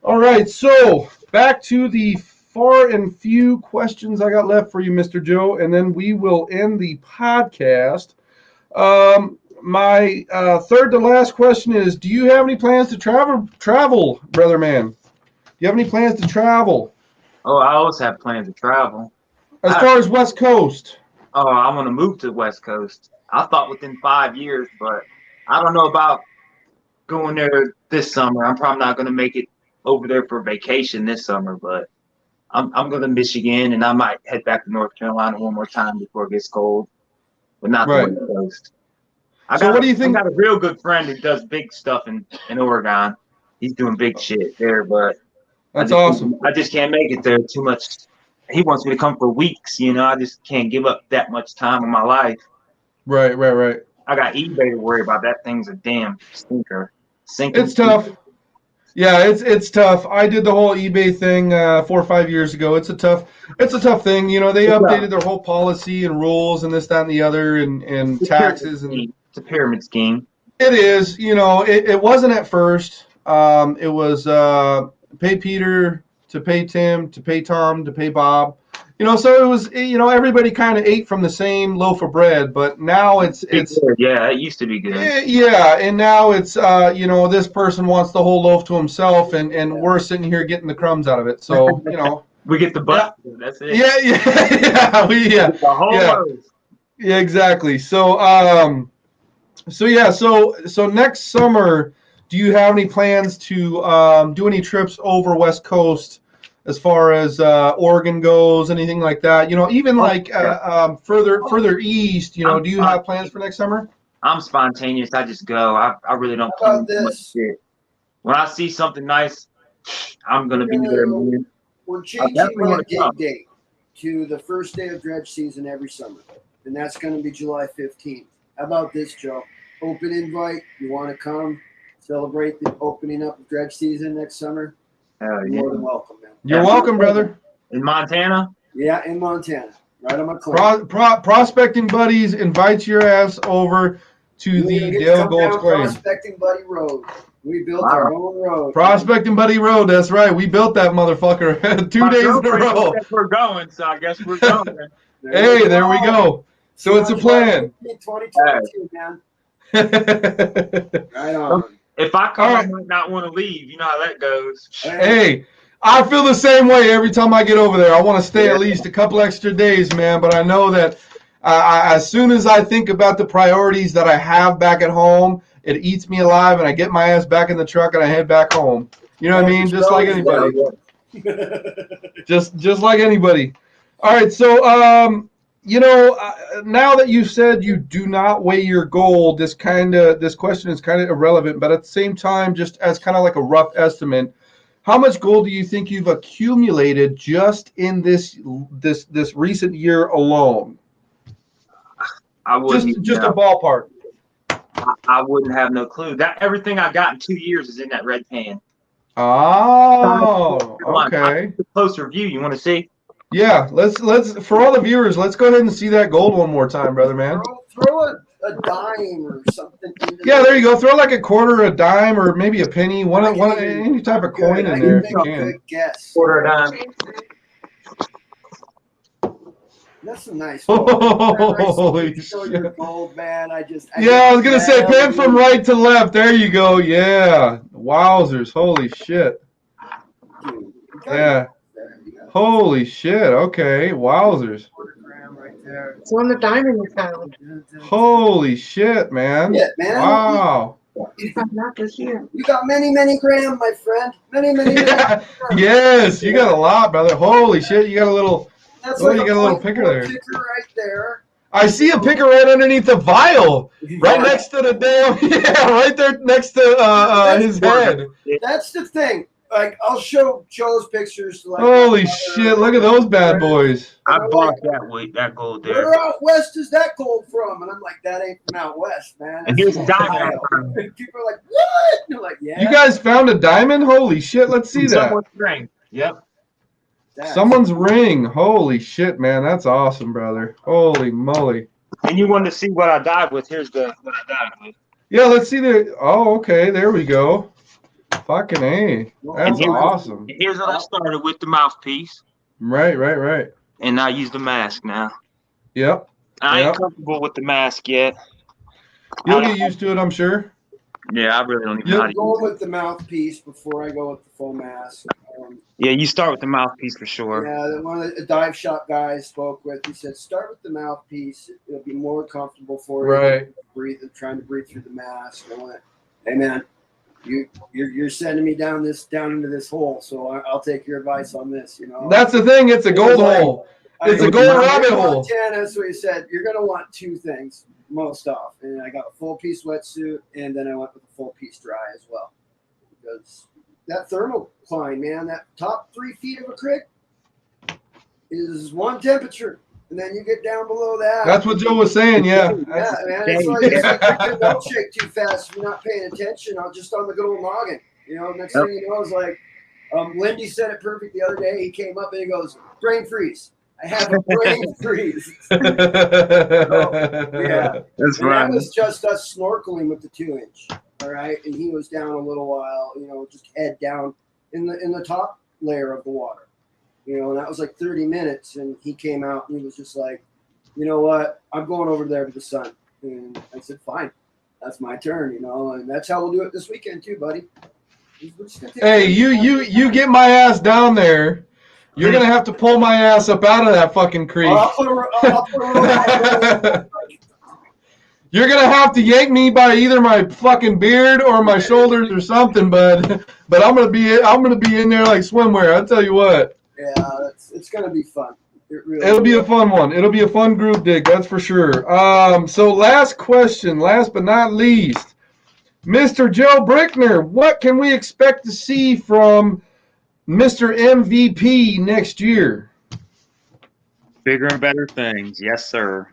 All right, so back to the far and few questions I got left for you, Mr. Joe, and then we will end the podcast. My third to last question is, do you have any plans to travel, brother man? Do you have any plans to travel?
Oh, I always have plans to travel.
As far as West Coast?
Oh, I want to move to the West Coast. I thought within 5 years, but I don't know about going there this summer. I'm probably not going to make it over there for vacation this summer, but I'm going to Michigan, and I might head back to North Carolina one more time before it gets cold, but not the West Coast.
What do you think?
I got a real good friend who does big stuff in Oregon. He's doing big shit there, but
that's awesome.
I just can't make it there too much. He wants me to come for weeks, you know. I just can't give up that much time in my life.
Right.
I got eBay to worry about. That thing's a damn stinker.
It's tough. Yeah, it's tough. I did the whole eBay thing 4 or 5 years ago. It's a tough thing. You know, they updated their whole policy and rules and this, that, and the other, and taxes.
It's a pyramid scheme.
It is. You know, it wasn't at first. It was pay Peter to pay Tim to pay Tom to pay Bob. You know, so it was. You know, everybody kind of ate from the same loaf of bread, but now it's
yeah, it used to be good.
Yeah, and now it's you know, this person wants the whole loaf to himself, and we're sitting here getting the crumbs out of it. So you know,
we get the butt. That's it.
Yeah.
The whole loaf.
Yeah, exactly. So next summer, do you have any plans to do any trips over West Coast as far as Oregon goes, anything like that? Even
Oh,
like
yeah.
further east.
I'm
Do you have plans for next summer?
I'm spontaneous. I just go. I really don't
How about
plan too much
this?
shit. When I see something nice, I'm gonna be there, man.
We're
I
changing
definitely
my
want to
dig
come.
date to the first day of dredge season every summer, and that's going to be July 15th. How about this, Joe? Open invite. You want to come celebrate the opening up of dredge season next summer?
Hell
You're
yeah.
more than welcome, man.
You're
Yeah.
welcome, brother.
In Montana.
Yeah, in Montana, right on my claim.
Prospecting Buddies invites your ass over to
You
the
even get to
Dale
come
Gulch
down
Claim.
Prospecting Buddy Road. We built
Wow.
our own road.
Prospecting Buddy Road, that's right. We built that motherfucker 2
My
days in a
girlfriend
row.
said we're going, so I guess we're going.
Hey, there we go. So it's a plan.
2022, man. Right on.
If I come,
All
I
right.
might not want to leave. You know how that goes.
Hey, I feel the same way every time I get over there. I want to stay at least a couple extra days, man. But I know that as soon as I think about the priorities that I have back at home, it eats me alive, and I get my ass back in the truck and I head back home. You know what I mean? Just like anybody. Just like anybody. All right, so now that you said you do not weigh your gold, this question is kind of irrelevant, but at the same time, just as kind of like a rough estimate, how much gold do you think you've accumulated just in this recent year alone?
I wouldn't even
Just a
know.
ballpark.
I wouldn't have no clue. That everything I got in 2 years is in that red pan.
Oh, okay.
A closer view. You want to see?
Yeah, let's for all the viewers, let's go ahead and see that gold one more time, brother man.
Throw a dime or something.
Yeah, there you go. Throw like a quarter, a dime, or maybe a penny. Any type of coin in there if you can.
Good guess.
Quarter a dime.
That's a nice gold.
Holy
shit. Gold, man. I
was gonna say pen from right to left. There you go. Yeah. Wowzers. Holy shit.
Dude,
Yeah. Holy shit. Okay. Wowzers.
Right there.
It's on the diamond you found.
Holy shit, man.
Yeah, man.
Wow.
Not this year.
You got many, many gram, my friend. Many, many, many.
Yes, you got a lot, brother. Holy shit. You got a little.
That's
you got a little picker there.
Picker right there.
I see a picker right underneath the vial, right next to the damn, right there next to his head.
That's the thing. Like, I'll show Joe's pictures. Like,
holy shit! Look at those bad boys.
I bought that gold there.
Where out west is that gold from? And I'm like, that ain't from out west, man.
And here's a diamond.
People are like, what? And they're like, yeah.
You guys found a diamond? Holy shit! Let's see that.
Someone's ring. Yep.
Someone's ring. Holy shit, man! That's awesome, brother. Holy moly.
And you wanted to see what I died with? Here's what I died with.
Yeah, let's see the. Oh, okay. There we go. Fucking A. That's awesome.
Here's what I started with, the mouthpiece.
Right.
And I use the mask now.
Yep.
I ain't comfortable with the mask yet.
You'll get used to it, I'm sure.
Yeah, I really don't even know how to
go with the mouthpiece before I go with the full mask.
Yeah, you start with the mouthpiece for sure.
Yeah, one of the dive shop guys spoke with, he said, start with the mouthpiece. It'll be more comfortable for you.
Right.
Trying to breathe through the mask. I went, hey, man. You're sending me down into this hole, so I'll take your advice on this. You know,
that's the thing. It's a gold hole. It's a gold rabbit hole.
Montana, so he said you're gonna want two things most off, and I got a full piece wetsuit, and then I went with a full piece dry as well, because that thermal climb, man, that top 3 feet of a creek is one temperature. And then you get down below that.
That's what Joe was saying, yeah.
Yeah, man. It's like don't shake too fast if you're not paying attention. I'm just on the good old noggin. You know, next thing you know, it's like Lindy said it perfect the other day. He came up and he goes, brain freeze. I have a brain freeze. Yeah.
That's right.
That was just us snorkeling with the 2-inch. All right. And he was down a little while, you know, just head down in the top layer of the water. You know, and that was like 30 minutes, and he came out and he was just like, you know what, I'm going over there to the sun. And I said, fine, that's my turn, you know, and that's how we'll do it this weekend too, buddy.
Hey, you get my ass down there, You're going to have to pull my ass up out of that fucking creek.
I'll put a
You're going to have to yank me by either my fucking beard or my shoulders or something, bud. But I'm going to be in there like swimwear. I'll tell you what.
Yeah, it's going to be fun.
It'll be a fun one. It'll be a fun group dig, that's for sure. So last question, last but not least. Mr. Joe Brickner, what can we expect to see from Mr. MVP next year?
Bigger and better things. Yes, sir.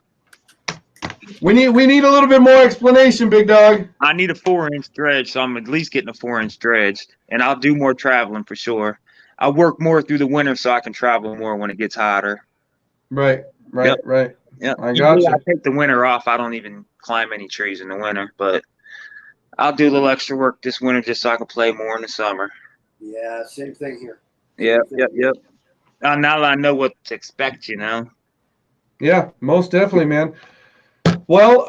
We need a little bit more explanation, big dog.
I need a 4-inch dredge, so I'm at least getting a 4-inch dredge, and I'll do more traveling for sure. I work more through the winter so I can travel more when it gets hotter.
Right.
Yeah,
I got you.
I take the winter off. I don't even climb any trees in the winter, but I'll do a little extra work this winter just so I can play more in the summer.
Yeah, same thing here.
Yep. Now that I know what to expect,
Yeah, most definitely, man. Well,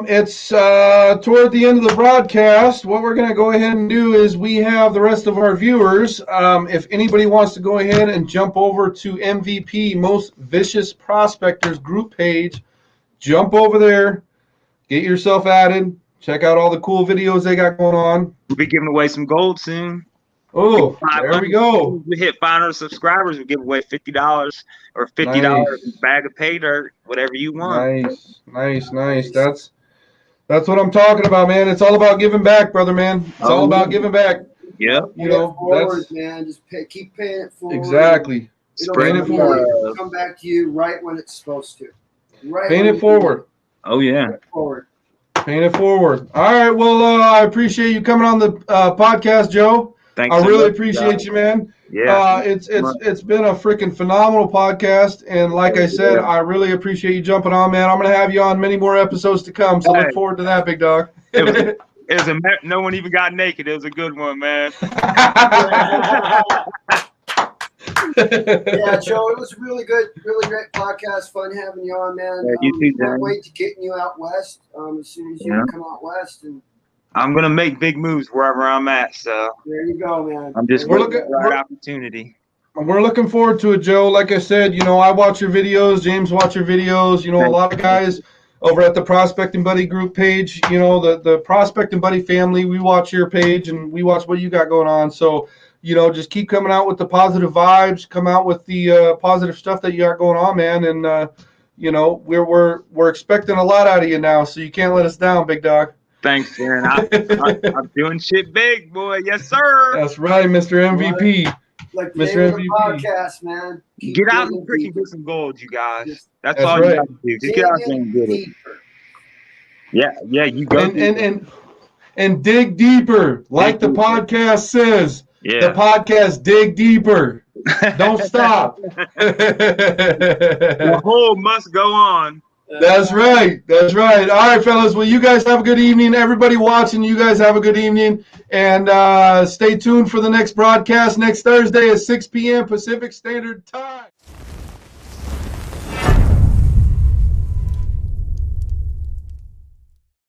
it's toward the end of the broadcast. What we're going to go ahead and do is we have the rest of our viewers. If anybody wants to go ahead and jump over to MVP, Most Vicious Prospectors group page, jump over there, get yourself added, check out all the cool videos they got going on.
We'll be giving away some gold soon.
Oh, there we go.
We hit 500 subscribers. We'll give away $50 or $50
Nice.
bag of pay dirt, whatever you want.
Nice. That's what I'm talking about, man. It's all about giving back, brother, man. It's all about giving back.
Yeah.
You know, forward, man. Just keep paying it forward.
Exactly.
Paying
it forward.
It'll come back to you right when it's supposed to. Right.
Paying it forward.
Oh yeah.
Paying it forward. All right. Well, I appreciate you coming on the podcast, Joe.
Thanks.
I really appreciate you, man.
Yeah.
It's been a freaking phenomenal podcast, and like I said, I really appreciate you jumping on, man. I'm gonna have you on many more episodes to come, so look forward to that, big dog.
No one even got naked. It was a good one, man.
Yeah, Joe, it was really good, really great podcast. Fun having you on, man.
Yeah, you too,
can't wait to getting you out west. As soon as you come out west, and
I'm gonna make big moves wherever I'm at. So
there you go, man.
I'm just looking for the right opportunity.
We're looking forward to it, Joe. Like I said, I watch your videos. James watch your videos. A lot of guys over at the Prospecting Buddy group page, the Prospecting Buddy family, we watch your page and we watch what you got going on. So, just keep coming out with the positive vibes, come out with the positive stuff that you got going on, man. And, we're expecting a lot out of you now, so you can't let us down, big dog.
Thanks, Aaron. I'm doing shit big, boy. Yes, sir.
That's right, Mr. MVP.
Like
Mr. MVP.
Podcast, man.
Get out and freaking get some gold, you guys. That's
all
you got to do. Just get out there and get it. Yeah, you go.
And dig deeper, like the podcast says.
Yeah.
The podcast dig deeper. Don't stop.
The hole must go on.
That's right. All right, fellas. Well, you guys have a good evening. Everybody watching, you guys have a good evening. And stay tuned for the next broadcast next Thursday at 6 p.m. Pacific Standard Time.